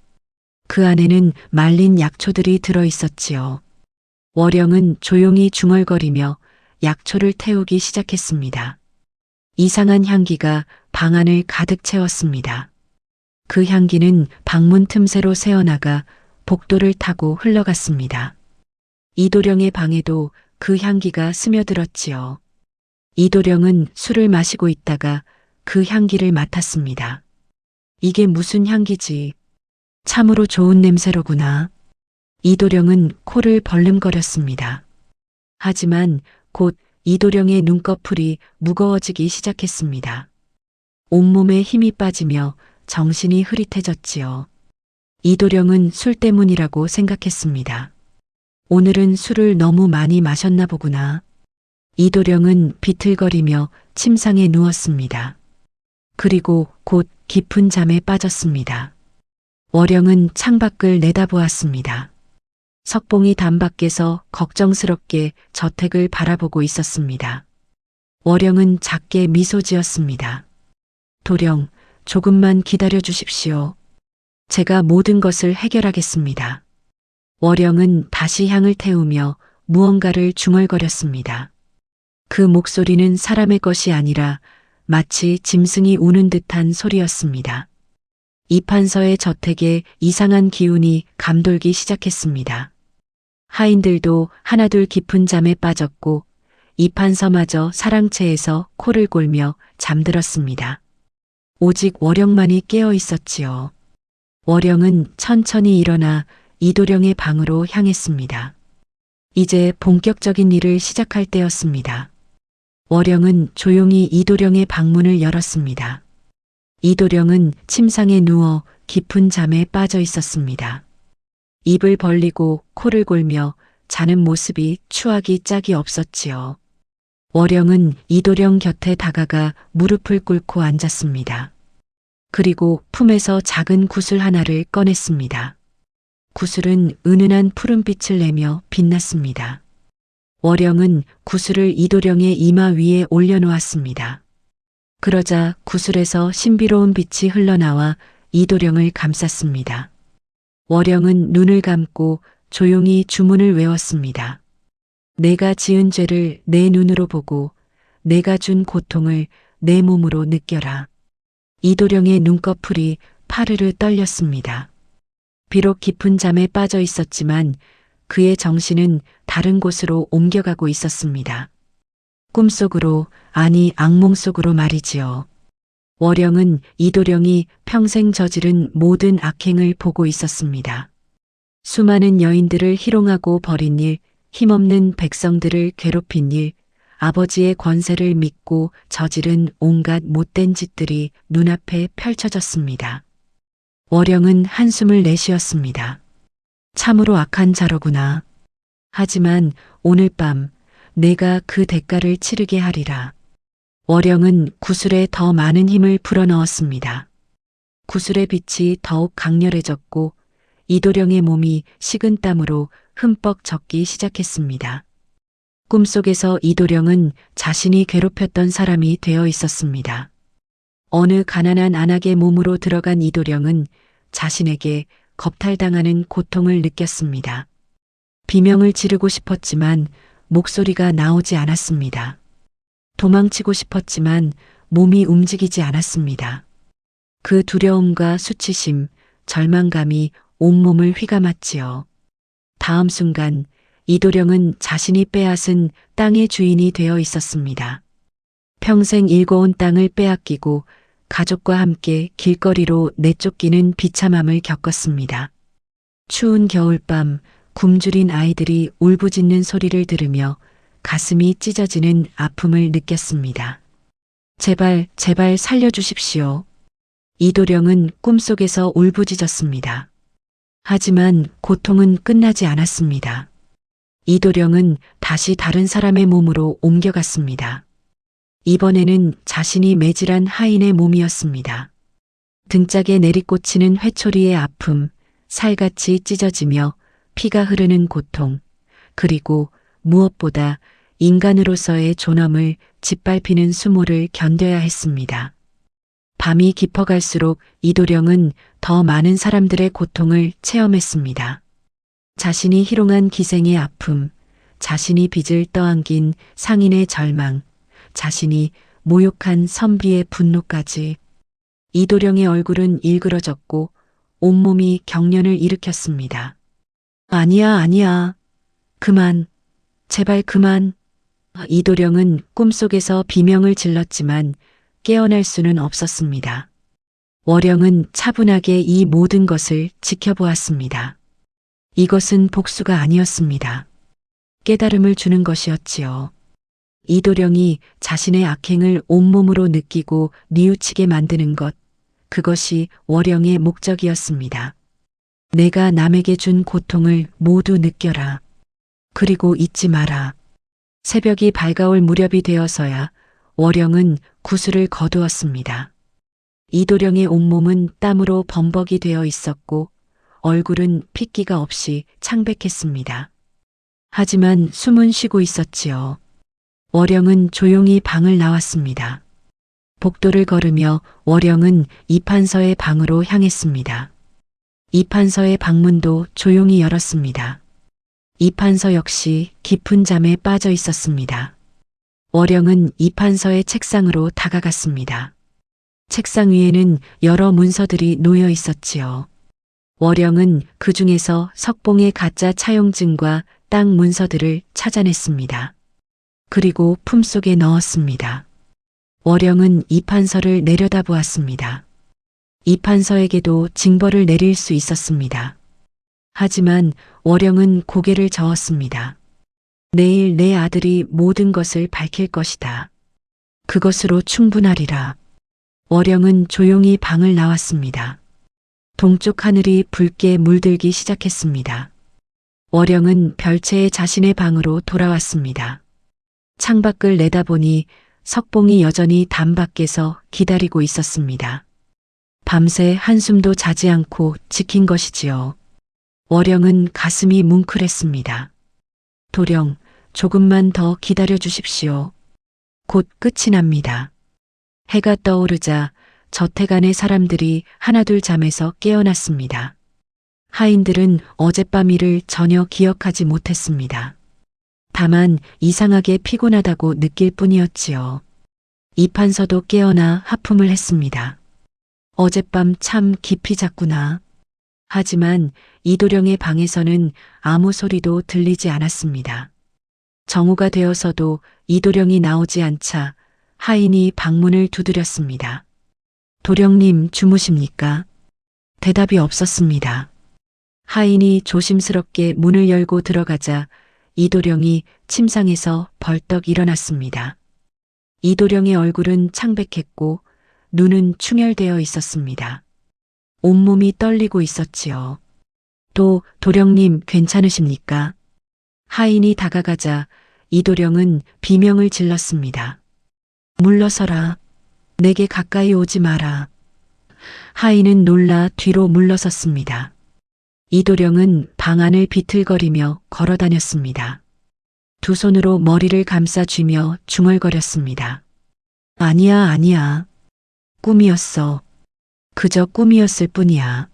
그 안에는 말린 약초들이 들어 있었지요. 월영은 조용히 중얼거리며 약초를 태우기 시작했습니다. 이상한 향기가 방 안을 가득 채웠습니다. 그 향기는 방문 틈새로 새어나가 복도를 타고 흘러갔습니다. 이도령의 방에도 그 향기가 스며들었지요. 이도령은 술을 마시고 있다가 그 향기를 맡았습니다. 이게 무슨 향기지? 참으로 좋은 냄새로구나. 이도령은 코를 벌름거렸습니다. 하지만 곧 이도령의 눈꺼풀이 무거워지기 시작했습니다. 온몸에 힘이 빠지며 정신이 흐릿해졌지요. 이도령은 술 때문이라고 생각했습니다. 오늘은 술을 너무 많이 마셨나 보구나. 이도령은 비틀거리며 침상에 누웠습니다. 그리고 곧 깊은 잠에 빠졌습니다. 월영은 창밖을 내다보았습니다. 석봉이 담 밖에서 걱정스럽게 저택을 바라보고 있었습니다. 월영은 작게 미소 지었습니다. 도령, 조금만 기다려 주십시오. 제가 모든 것을 해결하겠습니다. 월영은 다시 향을 태우며 무언가를 중얼거렸습니다. 그 목소리는 사람의 것이 아니라 마치 짐승이 우는 듯한 소리였습니다. 이판서의 저택에 이상한 기운이 감돌기 시작했습니다. 하인들도 하나둘 깊은 잠에 빠졌고 이판서마저 사랑채에서 코를 골며 잠들었습니다. 오직 월영만이 깨어 있었지요. 월영은 천천히 일어나 이도령의 방으로 향했습니다. 이제 본격적인 일을 시작할 때였습니다. 월영은 조용히 이도령의 방문을 열었습니다. 이도령은 침상에 누워 깊은 잠에 빠져 있었습니다. 입을 벌리고 코를 골며 자는 모습이 추하기 짝이 없었지요. 월영은 이도령 곁에 다가가 무릎을 꿇고 앉았습니다. 그리고 품에서 작은 구슬 하나를 꺼냈습니다. 구슬은 은은한 푸른빛을 내며 빛났습니다. 월영은 구슬을 이도령의 이마 위에 올려놓았습니다. 그러자 구슬에서 신비로운 빛이 흘러나와 이도령을 감쌌습니다. 월영은 눈을 감고 조용히 주문을 외웠습니다. 내가 지은 죄를 내 눈으로 보고 내가 준 고통을 내 몸으로 느껴라. 이도령의 눈꺼풀이 파르르 떨렸습니다. 비록 깊은 잠에 빠져 있었지만 그의 정신은 다른 곳으로 옮겨가고 있었습니다. 꿈속으로, 아니 악몽 속으로 말이지요. 월영은 이도령이 평생 저지른 모든 악행을 보고 있었습니다. 수많은 여인들을 희롱하고 버린 일, 힘없는 백성들을 괴롭힌 일, 아버지의 권세를 믿고 저지른 온갖 못된 짓들이 눈앞에 펼쳐졌습니다. 월영은 한숨을 내쉬었습니다. 참으로 악한 자로구나. 하지만 오늘 밤 내가 그 대가를 치르게 하리라. 월영은 구슬에 더 많은 힘을 불어넣었습니다. 구슬의 빛이 더욱 강렬해졌고 이도령의 몸이 식은 땀으로 흠뻑 젖기 시작했습니다. 꿈속에서 이도령은 자신이 괴롭혔던 사람이 되어 있었습니다. 어느 가난한 안악의 몸으로 들어간 이도령은 자신에게 겁탈당하는 고통을 느꼈습니다. 비명을 지르고 싶었지만 목소리가 나오지 않았습니다. 도망치고 싶었지만 몸이 움직이지 않았습니다. 그 두려움과 수치심, 절망감이 온몸을 휘감았지요. 다음 순간 이도령은 자신이 빼앗은 땅의 주인이 되어 있었습니다. 평생 일궈온 땅을 빼앗기고 가족과 함께 길거리로 내쫓기는 비참함을 겪었습니다. 추운 겨울밤 굶주린 아이들이 울부짖는 소리를 들으며 가슴이 찢어지는 아픔을 느꼈습니다. 제발, 제발 살려주십시오. 이도령은 꿈속에서 울부짖었습니다. 하지만 고통은 끝나지 않았습니다. 이도령은 다시 다른 사람의 몸으로 옮겨갔습니다. 이번에는 자신이 매질한 하인의 몸이었습니다. 등짝에 내리꽂히는 회초리의 아픔, 살같이 찢어지며 피가 흐르는 고통, 그리고 무엇보다 인간으로서의 존엄을 짓밟히는 수모를 견뎌야 했습니다. 밤이 깊어갈수록 이도령은 더 많은 사람들의 고통을 체험했습니다. 자신이 희롱한 기생의 아픔, 자신이 빚을 떠안긴 상인의 절망, 자신이 모욕한 선비의 분노까지. 이도령의 얼굴은 일그러졌고 온몸이 경련을 일으켰습니다. 아니야, 아니야. 그만. 제발 그만. 이도령은 꿈속에서 비명을 질렀지만 깨어날 수는 없었습니다. 월영은 차분하게 이 모든 것을 지켜보았습니다. 이것은 복수가 아니었습니다. 깨달음을 주는 것이었지요. 이도령이 자신의 악행을 온몸으로 느끼고 뉘우치게 만드는 것, 그것이 월영의 목적이었습니다. 내가 남에게 준 고통을 모두 느껴라. 그리고 잊지 마라. 새벽이 밝아올 무렵이 되어서야 월영은 구슬을 거두었습니다. 이도령의 온몸은 땀으로 범벅이 되어 있었고 얼굴은 핏기가 없이 창백했습니다. 하지만 숨은 쉬고 있었지요. 월영은 조용히 방을 나왔습니다. 복도를 걸으며 월영은 이판서의 방으로 향했습니다. 이판서의 방문도 조용히 열었습니다. 이판서 역시 깊은 잠에 빠져 있었습니다. 월영은 이판서의 책상으로 다가갔습니다. 책상 위에는 여러 문서들이 놓여 있었지요. 월영은 그 중에서 석봉의 가짜 차용증과 땅 문서들을 찾아냈습니다. 그리고 품속에 넣었습니다. 월영은 이판서를 내려다보았습니다. 이판서에게도 징벌을 내릴 수 있었습니다. 하지만 월영은 고개를 저었습니다. 내일 내 아들이 모든 것을 밝힐 것이다. 그것으로 충분하리라. 월영은 조용히 방을 나왔습니다. 동쪽 하늘이 붉게 물들기 시작했습니다. 월영은 별채의 자신의 방으로 돌아왔습니다. 창밖을 내다보니 석봉이 여전히 담 밖에서 기다리고 있었습니다. 밤새 한숨도 자지 않고 지킨 것이지요. 월영은 가슴이 뭉클했습니다. 도령, 조금만 더 기다려 주십시오. 곧 끝이 납니다. 해가 떠오르자 저택 안의 사람들이 하나둘 잠에서 깨어났습니다. 하인들은 어젯밤 일을 전혀 기억하지 못했습니다. 다만 이상하게 피곤하다고 느낄 뿐이었지요. 이판서도 깨어나 하품을 했습니다. 어젯밤 참 깊이 잤구나. 하지만 이도령의 방에서는 아무 소리도 들리지 않았습니다. 정오가 되어서도 이도령이 나오지 않자 하인이 방문을 두드렸습니다. 도령님 주무십니까? 대답이 없었습니다. 하인이 조심스럽게 문을 열고 들어가자 이도령이 침상에서 벌떡 일어났습니다. 이도령의 얼굴은 창백했고 눈은 충혈되어 있었습니다. 온몸이 떨리고 있었지요. 또 도령님 괜찮으십니까? 하인이 다가가자 이도령은 비명을 질렀습니다. 물러서라. 내게 가까이 오지 마라. 하인은 놀라 뒤로 물러섰습니다. 이도령은 방 안을 비틀거리며 걸어 다녔습니다. 두 손으로 머리를 감싸 쥐며 중얼거렸습니다. 아니야, 아니야. 꿈이었어. 그저 꿈이었을 뿐이야.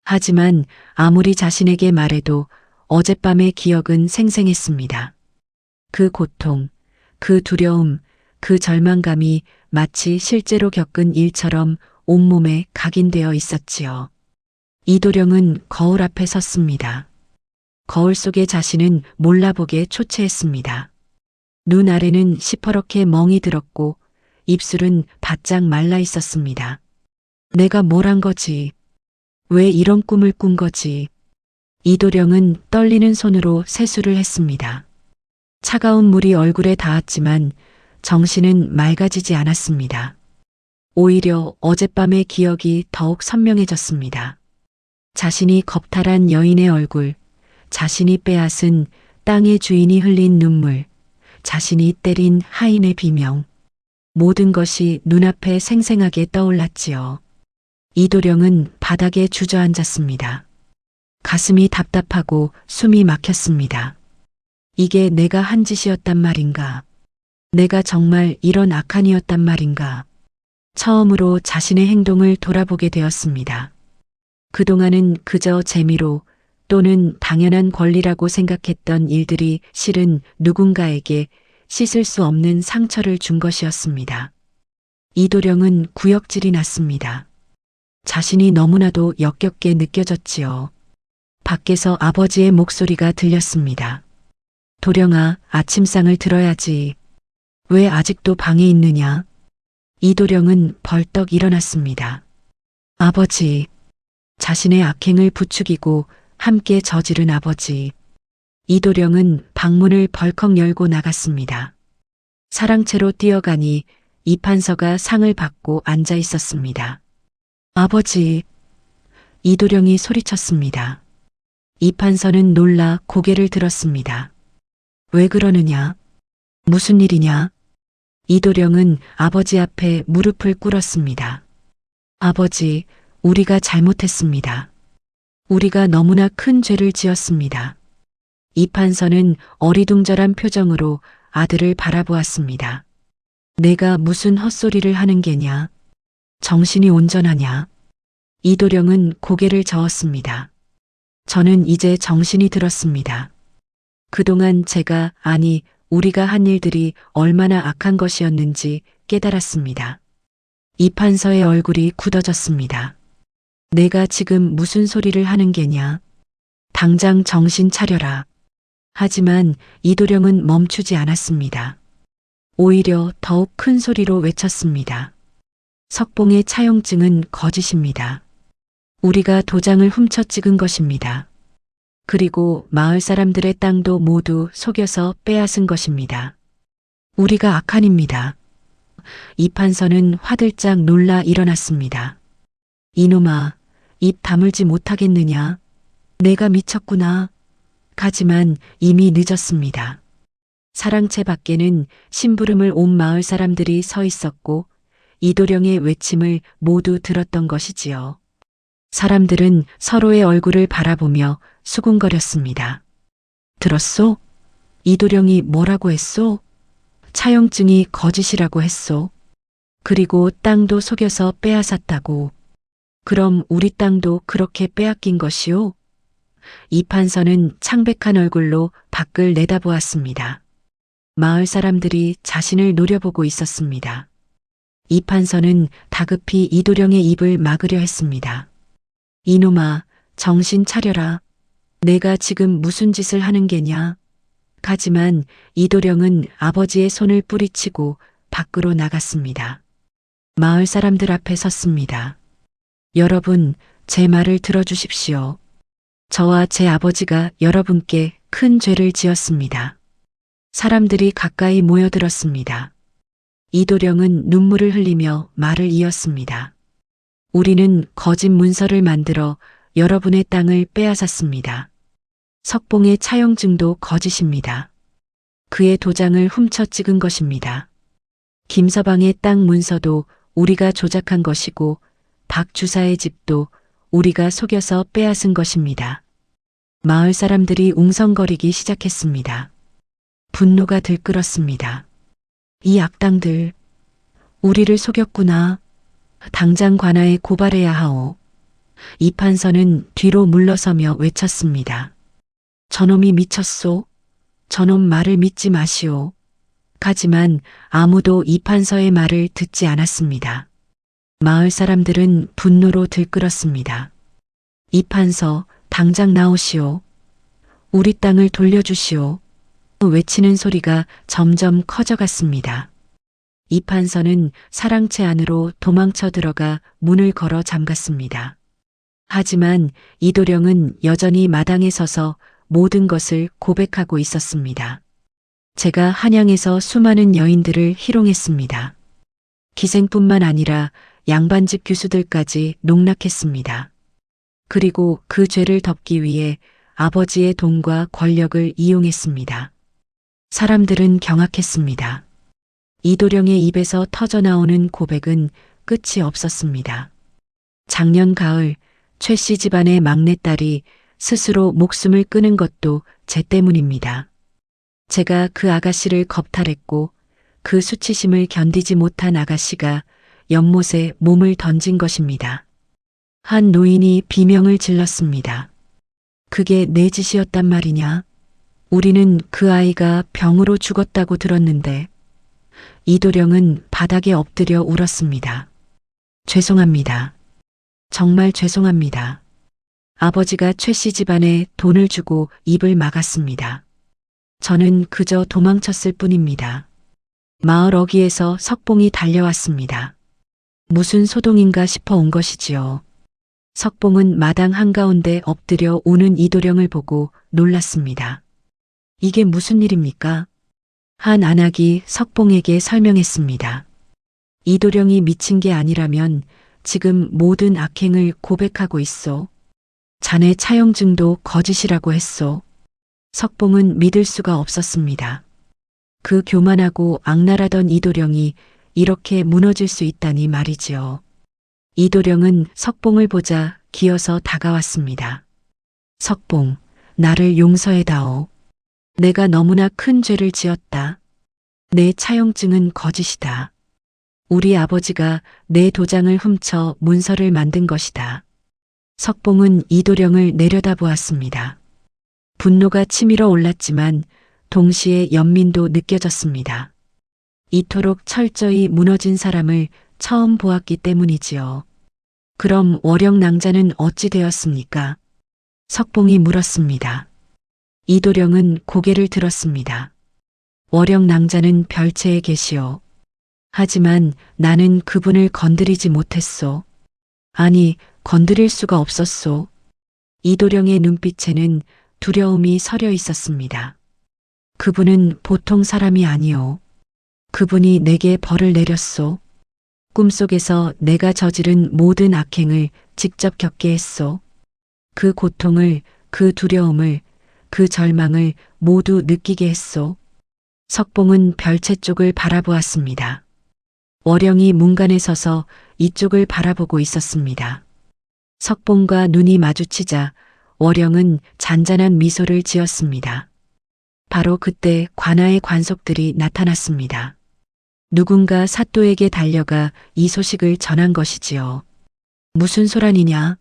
하지만 아무리 자신에게 말해도 어젯밤의 기억은 생생했습니다. 그 고통, 그 두려움, 그 절망감이 마치 실제로 겪은 일처럼 온몸에 각인되어 있었지요. 이도령은 거울 앞에 섰습니다. 거울 속의 자신은 몰라보게 초췌했습니다. 눈 아래는 시퍼렇게 멍이 들었고 입술은 바짝 말라 있었습니다. 내가 뭘 한 거지? 왜 이런 꿈을 꾼 거지? 이도령은 떨리는 손으로 세수를 했습니다. 차가운 물이 얼굴에 닿았지만 정신은 맑아지지 않았습니다. 오히려 어젯밤의 기억이 더욱 선명해졌습니다. 자신이 겁탈한 여인의 얼굴, 자신이 빼앗은 땅의 주인이 흘린 눈물, 자신이 때린 하인의 비명, 모든 것이 눈앞에 생생하게 떠올랐지요. 이도령은 바닥에 주저앉았습니다. 가슴이 답답하고 숨이 막혔습니다. 이게 내가 한 짓이었단 말인가? 내가 정말 이런 악한이었단 말인가? 처음으로 자신의 행동을 돌아보게 되었습니다. 그동안은 그저 재미로 또는 당연한 권리라고 생각했던 일들이 실은 누군가에게 씻을 수 없는 상처를 준 것이었습니다. 이도령은 구역질이 났습니다. 자신이 너무나도 역겹게 느껴졌지요. 밖에서 아버지의 목소리가 들렸습니다. 도령아, 아침상을 들어야지. 왜 아직도 방에 있느냐? 이도령은 벌떡 일어났습니다. 아버지, 자신의 악행을 부추기고 함께 저지른 아버지. 이도령은 방문을 벌컥 열고 나갔습니다. 사랑채로 뛰어가니 이판서가 상을 받고 앉아 있었습니다. 아버지, 이도령이 소리쳤습니다. 이판서는 놀라 고개를 들었습니다. 왜 그러느냐? 무슨 일이냐? 이도령은 아버지 앞에 무릎을 꿇었습니다. 아버지, 우리가 잘못했습니다. 우리가 너무나 큰 죄를 지었습니다. 이판서는 어리둥절한 표정으로 아들을 바라보았습니다. 내가 무슨 헛소리를 하는 게냐? 정신이 온전하냐? 이도령은 고개를 저었습니다. 저는 이제 정신이 들었습니다. 그동안 제가, 아니, 우리가 한 일들이 얼마나 악한 것이었는지 깨달았습니다. 이판서의 얼굴이 굳어졌습니다. 내가 지금 무슨 소리를 하는 게냐? 당장 정신 차려라. 하지만 이도령은 멈추지 않았습니다. 오히려 더욱 큰 소리로 외쳤습니다. 석봉의 차용증은 거짓입니다. 우리가 도장을 훔쳐 찍은 것입니다. 그리고 마을 사람들의 땅도 모두 속여서 빼앗은 것입니다. 우리가 악한입니다. 이판서는 화들짝 놀라 일어났습니다. 이놈아, 입 다물지 못하겠느냐? 내가 미쳤구나. 하지만 이미 늦었습니다. 사랑채 밖에는 심부름을 온 마을 사람들이 서 있었고 이도령의 외침을 모두 들었던 것이지요. 사람들은 서로의 얼굴을 바라보며 수군거렸습니다. 들었소? 이도령이 뭐라고 했소? 차용증이 거짓이라고 했소. 그리고 땅도 속여서 빼앗았다고. 그럼 우리 땅도 그렇게 빼앗긴 것이오? 이판서는 창백한 얼굴로 밖을 내다보았습니다. 마을 사람들이 자신을 노려보고 있었습니다. 이판서는 다급히 이도령의 입을 막으려 했습니다. 이놈아, 정신 차려라. 내가 지금 무슨 짓을 하는 게냐? 하지만 이도령은 아버지의 손을 뿌리치고 밖으로 나갔습니다. 마을 사람들 앞에 섰습니다. 여러분, 제 말을 들어주십시오. 저와 제 아버지가 여러분께 큰 죄를 지었습니다. 사람들이 가까이 모여들었습니다. 이도령은 눈물을 흘리며 말을 이었습니다. 우리는 거짓 문서를 만들어 여러분의 땅을 빼앗았습니다. 석봉의 차용증도 거짓입니다. 그의 도장을 훔쳐 찍은 것입니다. 김서방의 땅 문서도 우리가 조작한 것이고 박 주사의 집도 우리가 속여서 빼앗은 것입니다. 마을 사람들이 웅성거리기 시작했습니다. 분노가 들끓었습니다. 이 악당들, 우리를 속였구나. 당장 관아에 고발해야 하오. 이판서는 뒤로 물러서며 외쳤습니다. 저놈이 미쳤소. 저놈 말을 믿지 마시오. 하지만 아무도 이판서의 말을 듣지 않았습니다. 마을 사람들은 분노로 들끓었습니다. 이판서, 당장 나오시오. 우리 땅을 돌려주시오. 외치는 소리가 점점 커져갔습니다. 이판서는 사랑채 안으로 도망쳐 들어가 문을 걸어 잠갔습니다. 하지만 이도령은 여전히 마당에 서서 모든 것을 고백하고 있었습니다. 제가 한양에서 수많은 여인들을 희롱했습니다. 기생뿐만 아니라 양반집 교수들까지 농락했습니다. 그리고 그 죄를 덮기 위해 아버지의 돈과 권력을 이용했습니다. 사람들은 경악했습니다. 이도령의 입에서 터져나오는 고백은 끝이 없었습니다. 작년 가을 최 씨 집안의 막내딸이 스스로 목숨을 끊은 것도 제 때문입니다. 제가 그 아가씨를 겁탈했고 그 수치심을 견디지 못한 아가씨가 연못에 몸을 던진 것입니다. 한 노인이 비명을 질렀습니다. 그게 내 짓이었단 말이냐? 우리는 그 아이가 병으로 죽었다고 들었는데. 이도령은 바닥에 엎드려 울었습니다. 죄송합니다. 정말 죄송합니다. 아버지가 최 씨 집안에 돈을 주고 입을 막았습니다. 저는 그저 도망쳤을 뿐입니다. 마을 어귀에서 석봉이 달려왔습니다. 무슨 소동인가 싶어 온 것이지요. 석봉은 마당 한가운데 엎드려 우는 이도령을 보고 놀랐습니다. 이게 무슨 일입니까? 한 안악이 석봉에게 설명했습니다. 이도령이 미친 게 아니라면 지금 모든 악행을 고백하고 있소. 자네 차용증도 거짓이라고 했소. 석봉은 믿을 수가 없었습니다. 그 교만하고 악랄하던 이도령이 이렇게 무너질 수 있다니 말이지요. 이도령은 석봉을 보자 기어서 다가왔습니다. 석봉, 나를 용서해다오. 내가 너무나 큰 죄를 지었다. 내 차용증은 거짓이다. 우리 아버지가 내 도장을 훔쳐 문서를 만든 것이다. 석봉은 이도령을 내려다보았습니다. 분노가 치밀어 올랐지만 동시에 연민도 느껴졌습니다. 이토록 철저히 무너진 사람을 처음 보았기 때문이지요. 그럼 월영 낭자는 어찌 되었습니까? 석봉이 물었습니다. 이도령은 고개를 들었습니다. 월영 낭자는 별채에 계시오. 하지만 나는 그분을 건드리지 못했소. 아니, 건드릴 수가 없었소. 이도령의 눈빛에는 두려움이 서려 있었습니다. 그분은 보통 사람이 아니오. 그분이 내게 벌을 내렸소. 꿈속에서 내가 저지른 모든 악행을 직접 겪게 했소. 그 고통을, 그 두려움을, 그 절망을 모두 느끼게 했소. 석봉은 별채 쪽을 바라보았습니다. 월영이 문간에 서서 이쪽을 바라보고 있었습니다. 석봉과 눈이 마주치자 월영은 잔잔한 미소를 지었습니다. 바로 그때 관아의 관속들이 나타났습니다. 누군가 사또에게 달려가 이 소식을 전한 것이지요. 무슨 소란이냐?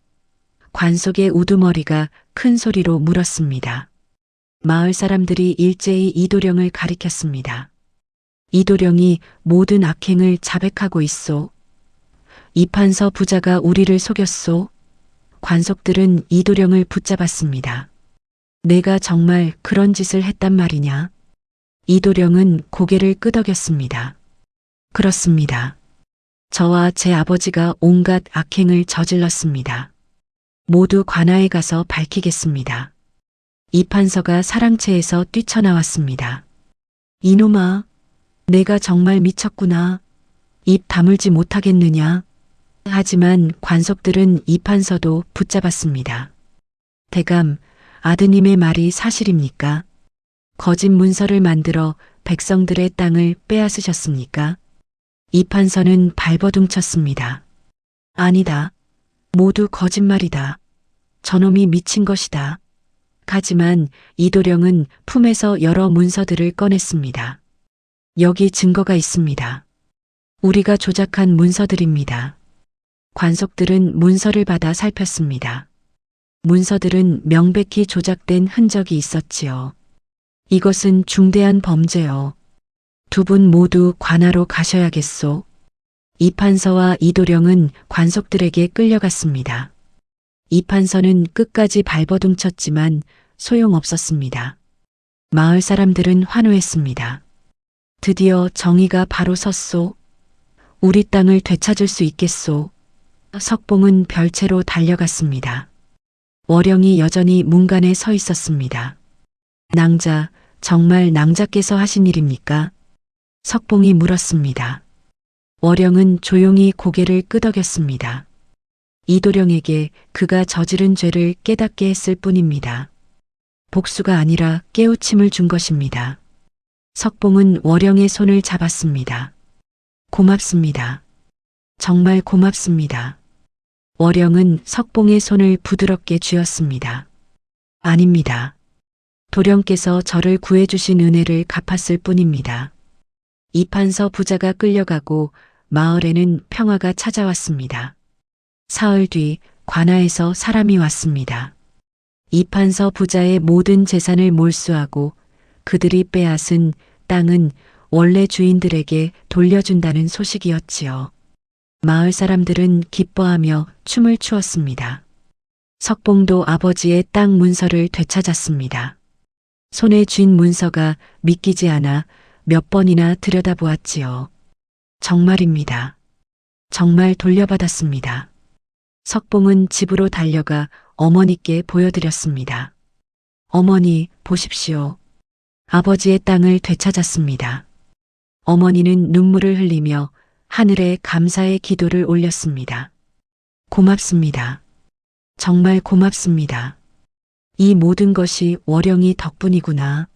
관속의 우두머리가 큰 소리로 물었습니다. 마을 사람들이 일제히 이도령을 가리켰습니다. 이도령이 모든 악행을 자백하고 있소. 이판서 부자가 우리를 속였소. 관속들은 이도령을 붙잡았습니다. 내가 정말 그런 짓을 했단 말이냐? 이도령은 고개를 끄덕였습니다. 그렇습니다. 저와 제 아버지가 온갖 악행을 저질렀습니다. 모두 관아에 가서 밝히겠습니다. 이판서가 사랑채에서 뛰쳐나왔습니다. 이놈아, 내가 정말 미쳤구나. 입 다물지 못하겠느냐. 하지만 관속들은 이판서도 붙잡았습니다. 대감, 아드님의 말이 사실입니까? 거짓 문서를 만들어 백성들의 땅을 빼앗으셨습니까? 이판서는 발버둥쳤습니다. 아니다. 모두 거짓말이다. 저놈이 미친 것이다. 하지만 이도령은 품에서 여러 문서들을 꺼냈습니다. 여기 증거가 있습니다. 우리가 조작한 문서들입니다. 관속들은 문서를 받아 살폈습니다. 문서들은 명백히 조작된 흔적이 있었지요. 이것은 중대한 범죄요. 두 분 모두 관아로 가셔야겠소. 이판서와 이도령은 관속들에게 끌려갔습니다. 이판서는 끝까지 발버둥쳤지만 소용없었습니다. 마을 사람들은 환호했습니다. 드디어 정의가 바로 섰소. 우리 땅을 되찾을 수 있겠소. 석봉은 별채로 달려갔습니다. 월영이 여전히 문간에 서 있었습니다. 낭자, 정말 낭자께서 하신 일입니까? 석봉이 물었습니다. 월영은 조용히 고개를 끄덕였습니다. 이도령에게 그가 저지른 죄를 깨닫게 했을 뿐입니다. 복수가 아니라 깨우침을 준 것입니다. 석봉은 월영의 손을 잡았습니다. 고맙습니다. 정말 고맙습니다. 월영은 석봉의 손을 부드럽게 쥐었습니다. 아닙니다. 도령께서 저를 구해주신 은혜를 갚았을 뿐입니다. 이판서 부자가 끌려가고 마을에는 평화가 찾아왔습니다. 사흘 뒤 관아에서 사람이 왔습니다. 이판서 부자의 모든 재산을 몰수하고 그들이 빼앗은 땅은 원래 주인들에게 돌려준다는 소식이었지요. 마을 사람들은 기뻐하며 춤을 추었습니다. 석봉도 아버지의 땅 문서를 되찾았습니다. 손에 쥔 문서가 믿기지 않아 몇 번이나 들여다보았지요. 정말입니다. 정말 돌려받았습니다. 석봉은 집으로 달려가 어머니께 보여드렸습니다. 어머니, 보십시오. 아버지의 땅을 되찾았습니다. 어머니는 눈물을 흘리며 하늘에 감사의 기도를 올렸습니다. 고맙습니다. 정말 고맙습니다. 이 모든 것이 월영이 덕분이구나.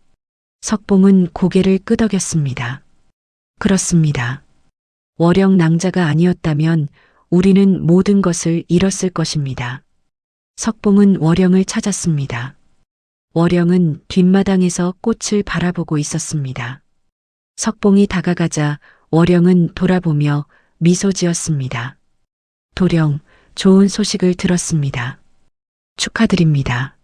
석봉은 고개를 끄덕였습니다. 그렇습니다. 월영 낭자가 아니었다면 우리는 모든 것을 잃었을 것입니다. 석봉은 월영을 찾았습니다. 월영은 뒷마당에서 꽃을 바라보고 있었습니다. 석봉이 다가가자 월영은 돌아보며 미소 지었습니다. 도령, 좋은 소식을 들었습니다. 축하드립니다.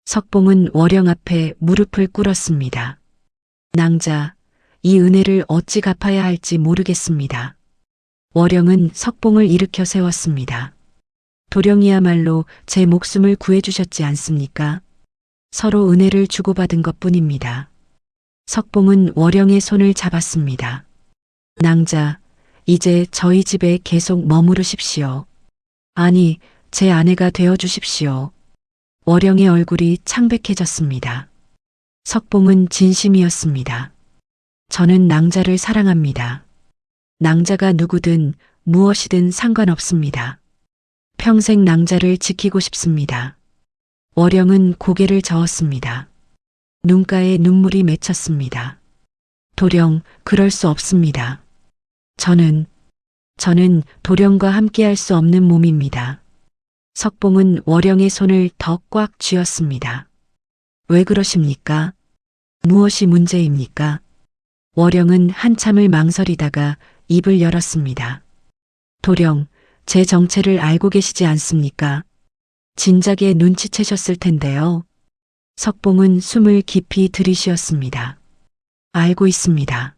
석봉은 월영 앞에 무릎을 꿇었습니다. 낭자, 이 은혜를 어찌 갚아야 할지 모르겠습니다. 월영은 석봉을 일으켜 세웠습니다. 도령이야말로 제 목숨을 구해주셨지 않습니까? 서로 은혜를 주고받은 것뿐입니다. 석봉은 월영의 손을 잡았습니다. 낭자, 이제 저희 집에 계속 머무르십시오. 아니, 제 아내가 되어주십시오. 월영의 얼굴이 창백해졌습니다. 석봉은 진심이었습니다. 저는 낭자를 사랑합니다. 낭자가 누구든 무엇이든 상관없습니다. 평생 낭자를 지키고 싶습니다. 월영은 고개를 저었습니다. 눈가에 눈물이 맺혔습니다. 도령, 그럴 수 없습니다. 저는 도령과 함께할 수 없는 몸입니다. 석봉은 월영의 손을 더 꽉 쥐었습니다. 왜 그러십니까? 무엇이 문제입니까? 월영은 한참을 망설이다가 입을 열었습니다. 도령, 제 정체를 알고 계시지 않습니까? 진작에 눈치채셨을 텐데요. 석봉은 숨을 깊이 들이쉬었습니다. 알고 있습니다.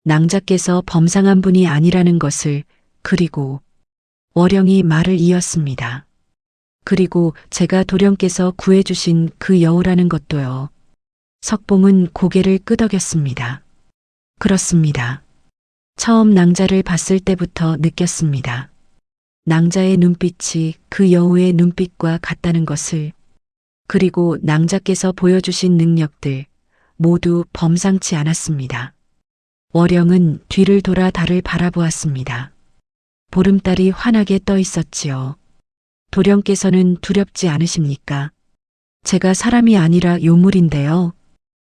낭자께서 범상한 분이 아니라는 것을, 그리고 월영이 말을 이었습니다. 그리고 제가 도령께서 구해주신 그 여우라는 것도요. 석봉은 고개를 끄덕였습니다. 그렇습니다. 처음 낭자를 봤을 때부터 느꼈습니다. 낭자의 눈빛이 그 여우의 눈빛과 같다는 것을, 그리고 낭자께서 보여주신 능력들 모두 범상치 않았습니다. 월영은 뒤를 돌아 달을 바라보았습니다. 보름달이 환하게 떠 있었지요. 도령께서는 두렵지 않으십니까? 제가 사람이 아니라 요물인데요.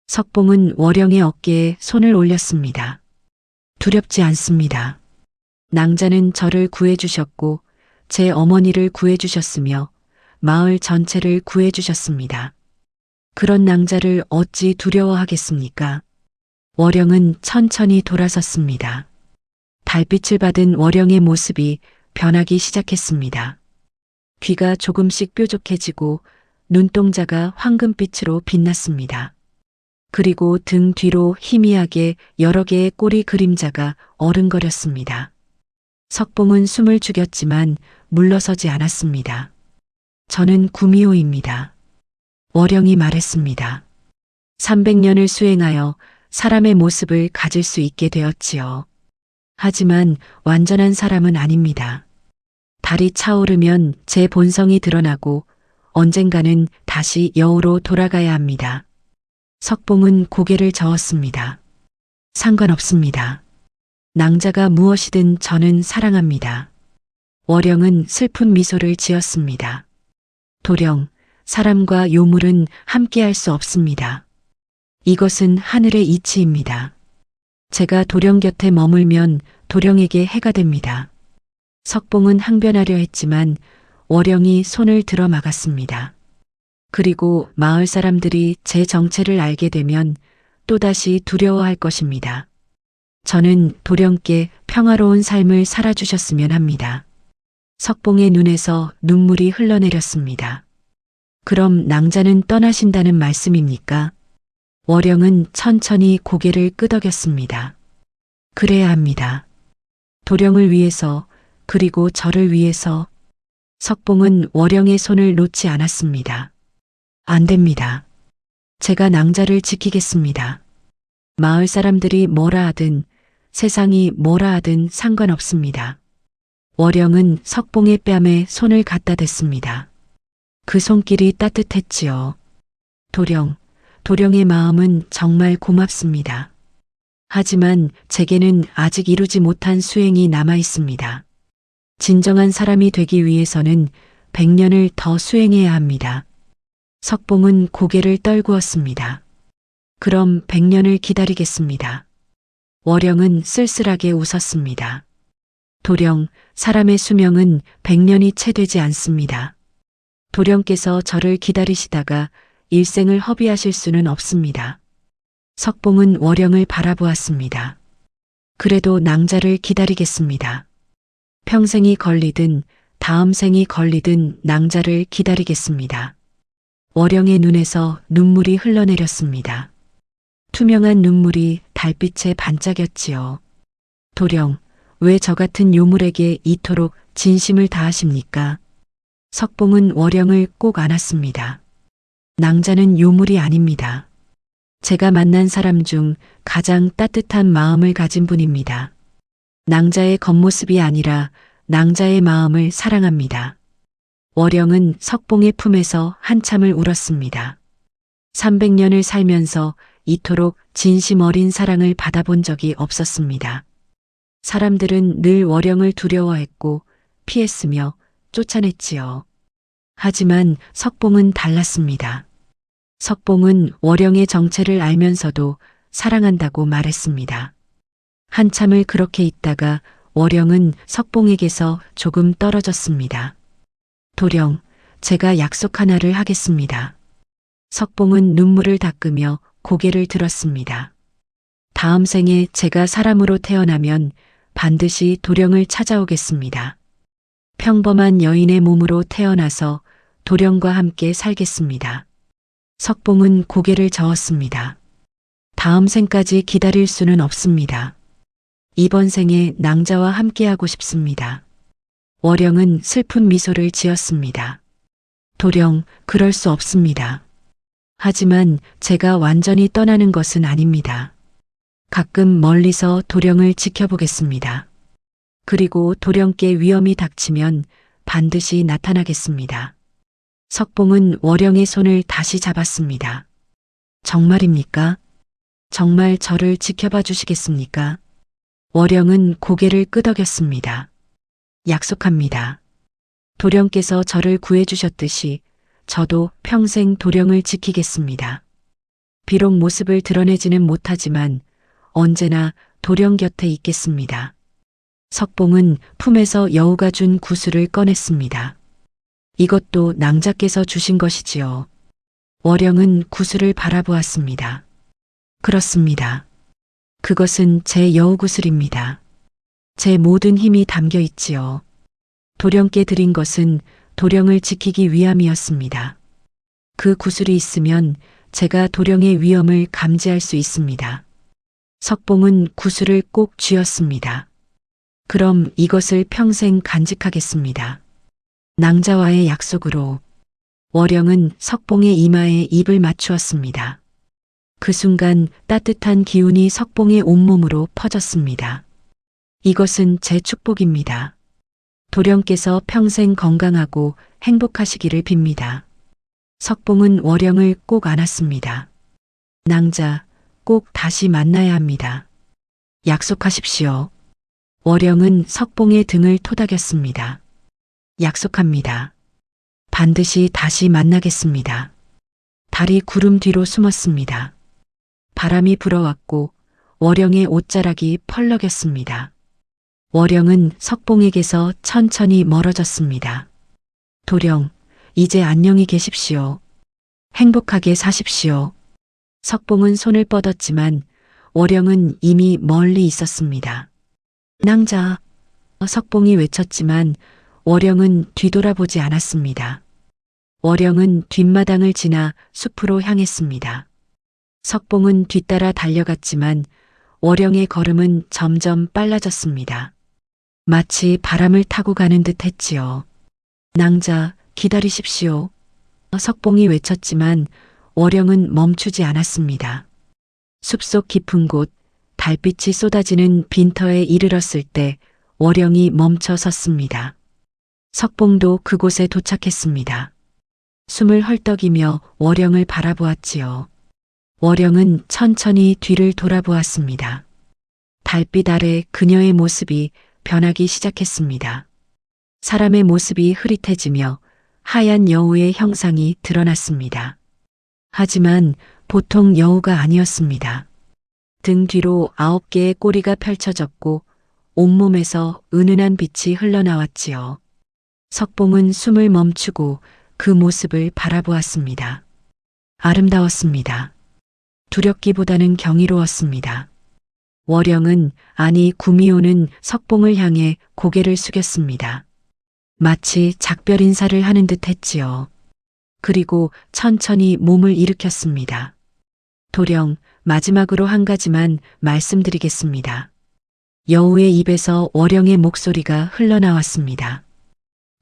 석봉은 월영의 어깨에 손을 올렸습니다. 두렵지 않습니다. 낭자는 저를 구해주셨고 제 어머니를 구해주셨으며 마을 전체를 구해주셨습니다. 그런 낭자를 어찌 두려워하겠습니까? 월영은 천천히 돌아섰습니다. 달빛을 받은 월영의 모습이 변하기 시작했습니다. 귀가 조금씩 뾰족해지고 눈동자가 황금빛으로 빛났습니다. 그리고 등 뒤로 희미하게 여러 개의 꼬리 그림자가 어른거렸습니다. 석봉은 숨을 죽였지만 물러서지 않았습니다. 저는 구미호입니다. 월영이 말했습니다. 300년을 수행하여 사람의 모습을 가질 수 있게 되었지요. 하지만 완전한 사람은 아닙니다. 달이 차오르면 제 본성이 드러나고 언젠가는 다시 여우로 돌아가야 합니다. 석봉은 고개를 저었습니다. 상관없습니다. 낭자가 무엇이든 저는 사랑합니다. 월영은 슬픈 미소를 지었습니다. 도령, 사람과 요물은 함께할 수 없습니다. 이것은 하늘의 이치입니다. 제가 도령 곁에 머물면 도령에게 해가 됩니다. 석봉은 항변하려 했지만 월영이 손을 들어 막았습니다. 그리고 마을 사람들이 제 정체를 알게 되면 또다시 두려워할 것입니다. 저는 도령께 평화로운 삶을 살아주셨으면 합니다. 석봉의 눈에서 눈물이 흘러내렸습니다. 그럼 낭자는 떠나신다는 말씀입니까? 월영은 천천히 고개를 끄덕였습니다. 그래야 합니다. 도령을 위해서, 그리고 저를 위해서. 석봉은 월영의 손을 놓지 않았습니다. 안 됩니다. 제가 낭자를 지키겠습니다. 마을 사람들이 뭐라 하든, 세상이 뭐라 하든 상관없습니다. 월영은 석봉의 뺨에 손을 갖다 댔습니다. 그 손길이 따뜻했지요. 도령의 마음은 정말 고맙습니다. 하지만 제게는 아직 이루지 못한 수행이 남아 있습니다. 진정한 사람이 되기 위해서는 100년을 더 수행해야 합니다. 석봉은 고개를 떨구었습니다. 그럼 100년을 기다리겠습니다. 월영은 쓸쓸하게 웃었습니다. 도령, 사람의 수명은 100년이 채 되지 않습니다. 도령께서 저를 기다리시다가 일생을 허비하실 수는 없습니다. 석봉은 월영을 바라보았습니다. 그래도 낭자를 기다리겠습니다. 평생이 걸리든 다음 생이 걸리든 낭자를 기다리겠습니다. 월영의 눈에서 눈물이 흘러내렸습니다. 투명한 눈물이 달빛에 반짝였지요. 도령, 왜 저 같은 요물에게 이토록 진심을 다하십니까? 석봉은 월영을 꼭 안았습니다. 낭자는 요물이 아닙니다. 제가 만난 사람 중 가장 따뜻한 마음을 가진 분입니다. 낭자의 겉모습이 아니라 낭자의 마음을 사랑합니다. 월영은 석봉의 품에서 한참을 울었습니다. 300년을 살면서 이토록 진심 어린 사랑을 받아본 적이 없었습니다. 사람들은 늘 월영을 두려워했고 피했으며 쫓아냈지요. 하지만 석봉은 달랐습니다. 석봉은 월영의 정체를 알면서도 사랑한다고 말했습니다. 한참을 그렇게 있다가 월영은 석봉에게서 조금 떨어졌습니다. 도령, 제가 약속 하나를 하겠습니다. 석봉은 눈물을 닦으며 고개를 들었습니다. 다음 생에 제가 사람으로 태어나면 반드시 도령을 찾아오겠습니다. 평범한 여인의 몸으로 태어나서 도령과 함께 살겠습니다. 석봉은 고개를 저었습니다. 다음 생까지 기다릴 수는 없습니다. 이번 생에 낭자와 함께하고 싶습니다. 월영은 슬픈 미소를 지었습니다. 도령, 그럴 수 없습니다. 하지만 제가 완전히 떠나는 것은 아닙니다. 가끔 멀리서 도령을 지켜보겠습니다. 그리고 도령께 위험이 닥치면 반드시 나타나겠습니다. 석봉은 월영의 손을 다시 잡았습니다. 정말입니까? 정말 저를 지켜봐 주시겠습니까? 월영은 고개를 끄덕였습니다. 약속합니다. 도령께서 저를 구해주셨듯이 저도 평생 도령을 지키겠습니다. 비록 모습을 드러내지는 못하지만 언제나 도령 곁에 있겠습니다. 석봉은 품에서 여우가 준 구슬을 꺼냈습니다. 이것도 낭자께서 주신 것이지요. 월영은 구슬을 바라보았습니다. 그렇습니다. 그것은 제 여우구슬입니다. 제 모든 힘이 담겨 있지요. 도령께 드린 것은 도령을 지키기 위함이었습니다. 그 구슬이 있으면 제가 도령의 위험을 감지할 수 있습니다. 석봉은 구슬을 꼭 쥐었습니다. 그럼 이것을 평생 간직하겠습니다. 낭자와의 약속으로. 월영은 석봉의 이마에 입을 맞추었습니다. 그 순간 따뜻한 기운이 석봉의 온몸으로 퍼졌습니다. 이것은 제 축복입니다. 도령께서 평생 건강하고 행복하시기를 빕니다. 석봉은 월영을 꼭 안았습니다. 낭자, 꼭 다시 만나야 합니다. 약속하십시오. 월영은 석봉의 등을 토닥였습니다. 약속합니다. 반드시 다시 만나겠습니다. 달이 구름 뒤로 숨었습니다. 바람이 불어왔고 월영의 옷자락이 펄럭였습니다. 월영은 석봉에게서 천천히 멀어졌습니다. 도령, 이제 안녕히 계십시오. 행복하게 사십시오. 석봉은 손을 뻗었지만 월영은 이미 멀리 있었습니다. 낭자, 석봉이 외쳤지만 월영은 뒤돌아보지 않았습니다. 월영은 뒷마당을 지나 숲으로 향했습니다. 석봉은 뒤따라 달려갔지만 월영의 걸음은 점점 빨라졌습니다. 마치 바람을 타고 가는 듯 했지요. 낭자, 기다리십시오. 석봉이 외쳤지만 월영은 멈추지 않았습니다. 숲속 깊은 곳, 달빛이 쏟아지는 빈터에 이르렀을 때 월영이 멈춰 섰습니다. 석봉도 그곳에 도착했습니다. 숨을 헐떡이며 월영을 바라보았지요. 월영은 천천히 뒤를 돌아보았습니다. 달빛 아래 그녀의 모습이 변하기 시작했습니다. 사람의 모습이 흐릿해지며 하얀 여우의 형상이 드러났습니다. 하지만 보통 여우가 아니었습니다. 등 뒤로 9개의 꼬리가 펼쳐졌고 온몸에서 은은한 빛이 흘러나왔지요. 석봉은 숨을 멈추고 그 모습을 바라보았습니다. 아름다웠습니다. 두렵기보다는 경이로웠습니다. 월영은, 아니 구미호는 석봉을 향해 고개를 숙였습니다. 마치 작별 인사를 하는 듯 했지요. 그리고 천천히 몸을 일으켰습니다. 도령, 마지막으로 한 가지만 말씀드리겠습니다. 여우의 입에서 월영의 목소리가 흘러나왔습니다.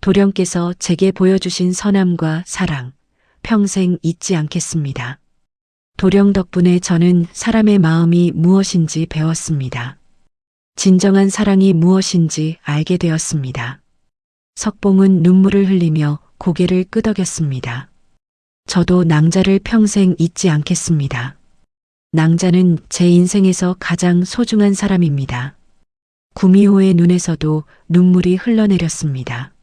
도령께서 제게 보여주신 선함과 사랑, 평생 잊지 않겠습니다. 도령 덕분에 저는 사람의 마음이 무엇인지 배웠습니다. 진정한 사랑이 무엇인지 알게 되었습니다. 석봉은 눈물을 흘리며 고개를 끄덕였습니다. 저도 낭자를 평생 잊지 않겠습니다. 낭자는 제 인생에서 가장 소중한 사람입니다. 구미호의 눈에서도 눈물이 흘러내렸습니다.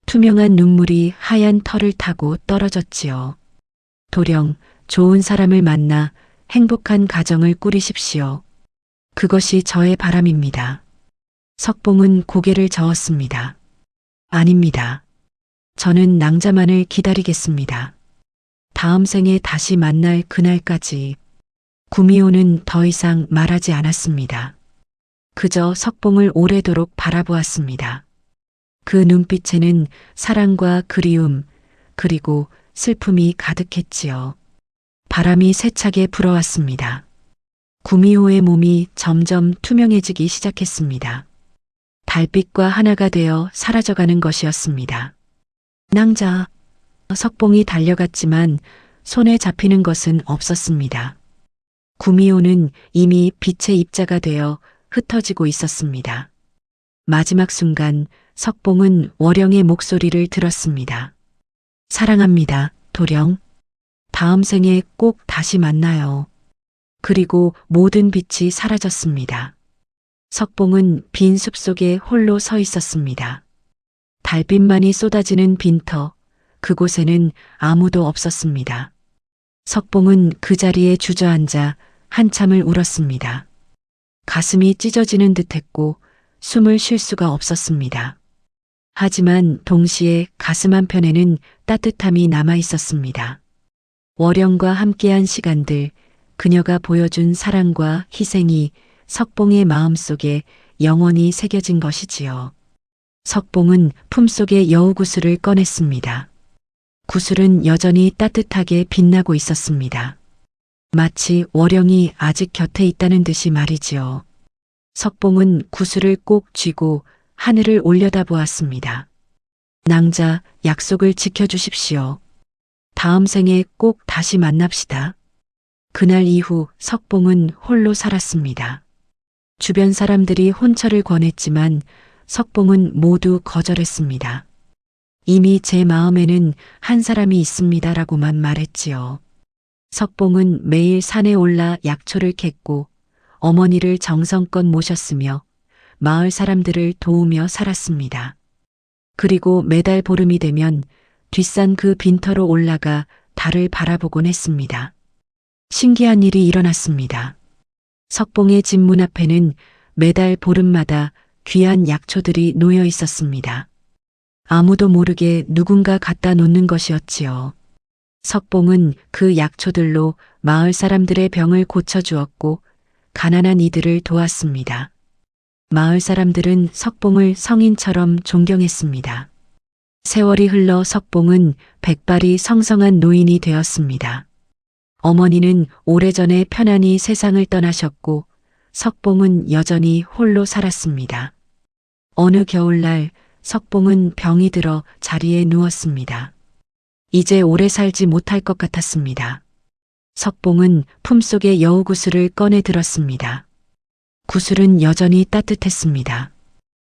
투명한 눈물이 하얀 털을 타고 떨어졌지요. 도령, 좋은 사람을 만나 행복한 가정을 꾸리십시오. 그것이 저의 바람입니다. 석봉은 고개를 저었습니다. 아닙니다. 저는 낭자만을 기다리겠습니다. 다음 생에 다시 만날 그날까지. 구미호는 더 이상 말하지 않았습니다. 그저 석봉을 오래도록 바라보았습니다. 그 눈빛에는 사랑과 그리움, 그리고 슬픔이 가득했지요. 바람이 세차게 불어왔습니다. 구미호의 몸이 점점 투명해지기 시작했습니다. 달빛과 하나가 되어 사라져가는 것이었습니다. 낭자, 석봉이 달려갔지만 손에 잡히는 것은 없었습니다. 구미호는 이미 빛의 입자가 되어 흩어지고 있었습니다. 마지막 순간 석봉은 월영의 목소리를 들었습니다. 사랑합니다, 도령. 다음 생에 꼭 다시 만나요. 그리고 모든 빛이 사라졌습니다. 석봉은 빈 숲속에 홀로 서 있었습니다. 달빛만이 쏟아지는 빈터, 그곳에는 아무도 없었습니다. 석봉은 그 자리에 주저앉아 한참을 울었습니다. 가슴이 찢어지는 듯했고 숨을 쉴 수가 없었습니다. 하지만 동시에 가슴 한편에는 따뜻함이 남아 있었습니다. 월영과 함께한 시간들, 그녀가 보여준 사랑과 희생이 석봉의 마음속에 영원히 새겨진 것이지요. 석봉은 품속의 여우 구슬을 꺼냈습니다. 구슬은 여전히 따뜻하게 빛나고 있었습니다. 마치 월영이 아직 곁에 있다는 듯이 말이지요. 석봉은 구슬을 꼭 쥐고 하늘을 올려다보았습니다. 낭자, 약속을 지켜주십시오. 다음 생에 꼭 다시 만납시다. 그날 이후 석봉은 홀로 살았습니다. 주변 사람들이 혼처를 권했지만 석봉은 모두 거절했습니다. 이미 제 마음에는 한 사람이 있습니다라고만 말했지요. 석봉은 매일 산에 올라 약초를 캤고 어머니를 정성껏 모셨으며 마을 사람들을 도우며 살았습니다. 그리고 매달 보름이 되면 뒷산 그 빈터로 올라가 달을 바라보곤 했습니다. 신기한 일이 일어났습니다. 석봉의 집 문 앞에는 매달 보름마다 귀한 약초들이 놓여 있었습니다. 아무도 모르게 누군가 갖다 놓는 것이었지요. 석봉은 그 약초들로 마을 사람들의 병을 고쳐주었고 가난한 이들을 도왔습니다. 마을 사람들은 석봉을 성인처럼 존경했습니다. 세월이 흘러 석봉은 백발이 성성한 노인이 되었습니다. 어머니는 오래전에 편안히 세상을 떠나셨고 석봉은 여전히 홀로 살았습니다. 어느 겨울날 석봉은 병이 들어 자리에 누웠습니다. 이제 오래 살지 못할 것 같았습니다. 석봉은 품속에 여우구슬을 꺼내 들었습니다. 구슬은 여전히 따뜻했습니다.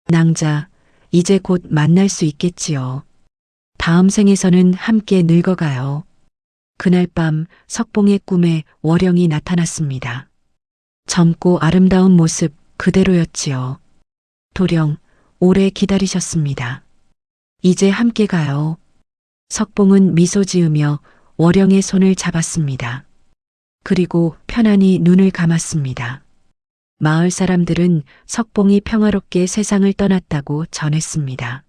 낭자, 이제 곧 만날 수 있겠지요. 다음 생에서는 함께 늙어가요. 그날 밤 석봉의 꿈에 월영이 나타났습니다. 젊고 아름다운 모습 그대로였지요. 도령, 오래 기다리셨습니다. 이제 함께 가요. 석봉은 미소 지으며 월영의 손을 잡았습니다. 그리고 편안히 눈을 감았습니다. 마을 사람들은 석봉이 평화롭게 세상을 떠났다고 전했습니다.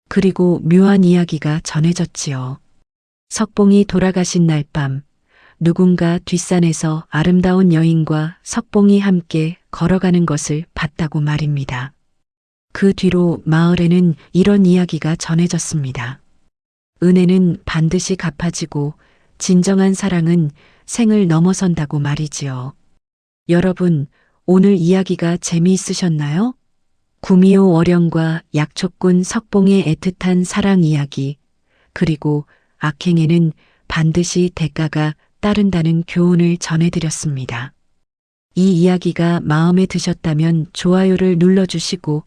그리고 묘한 이야기가 전해졌지요. 석봉이 돌아가신 날 밤, 누군가 뒷산에서 아름다운 여인과 석봉이 함께 걸어가는 것을 봤다고 말입니다. 그 뒤로 마을에는 이런 이야기가 전해졌습니다. 은혜는 반드시 갚아지고 진정한 사랑은 생을 넘어선다고 말이지요. 여러분, 오늘 이야기가 재미있으셨나요? 구미호 월영과 약초꾼 석봉의 애틋한 사랑 이야기, 그리고 악행에는 반드시 대가가 따른다는 교훈을 전해드렸습니다. 이 이야기가 마음에 드셨다면 좋아요를 눌러주시고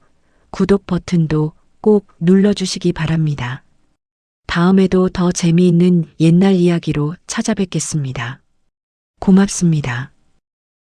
구독 버튼도 꼭 눌러주시기 바랍니다. 다음에도 더 재미있는 옛날 이야기로 찾아뵙겠습니다. 고맙습니다.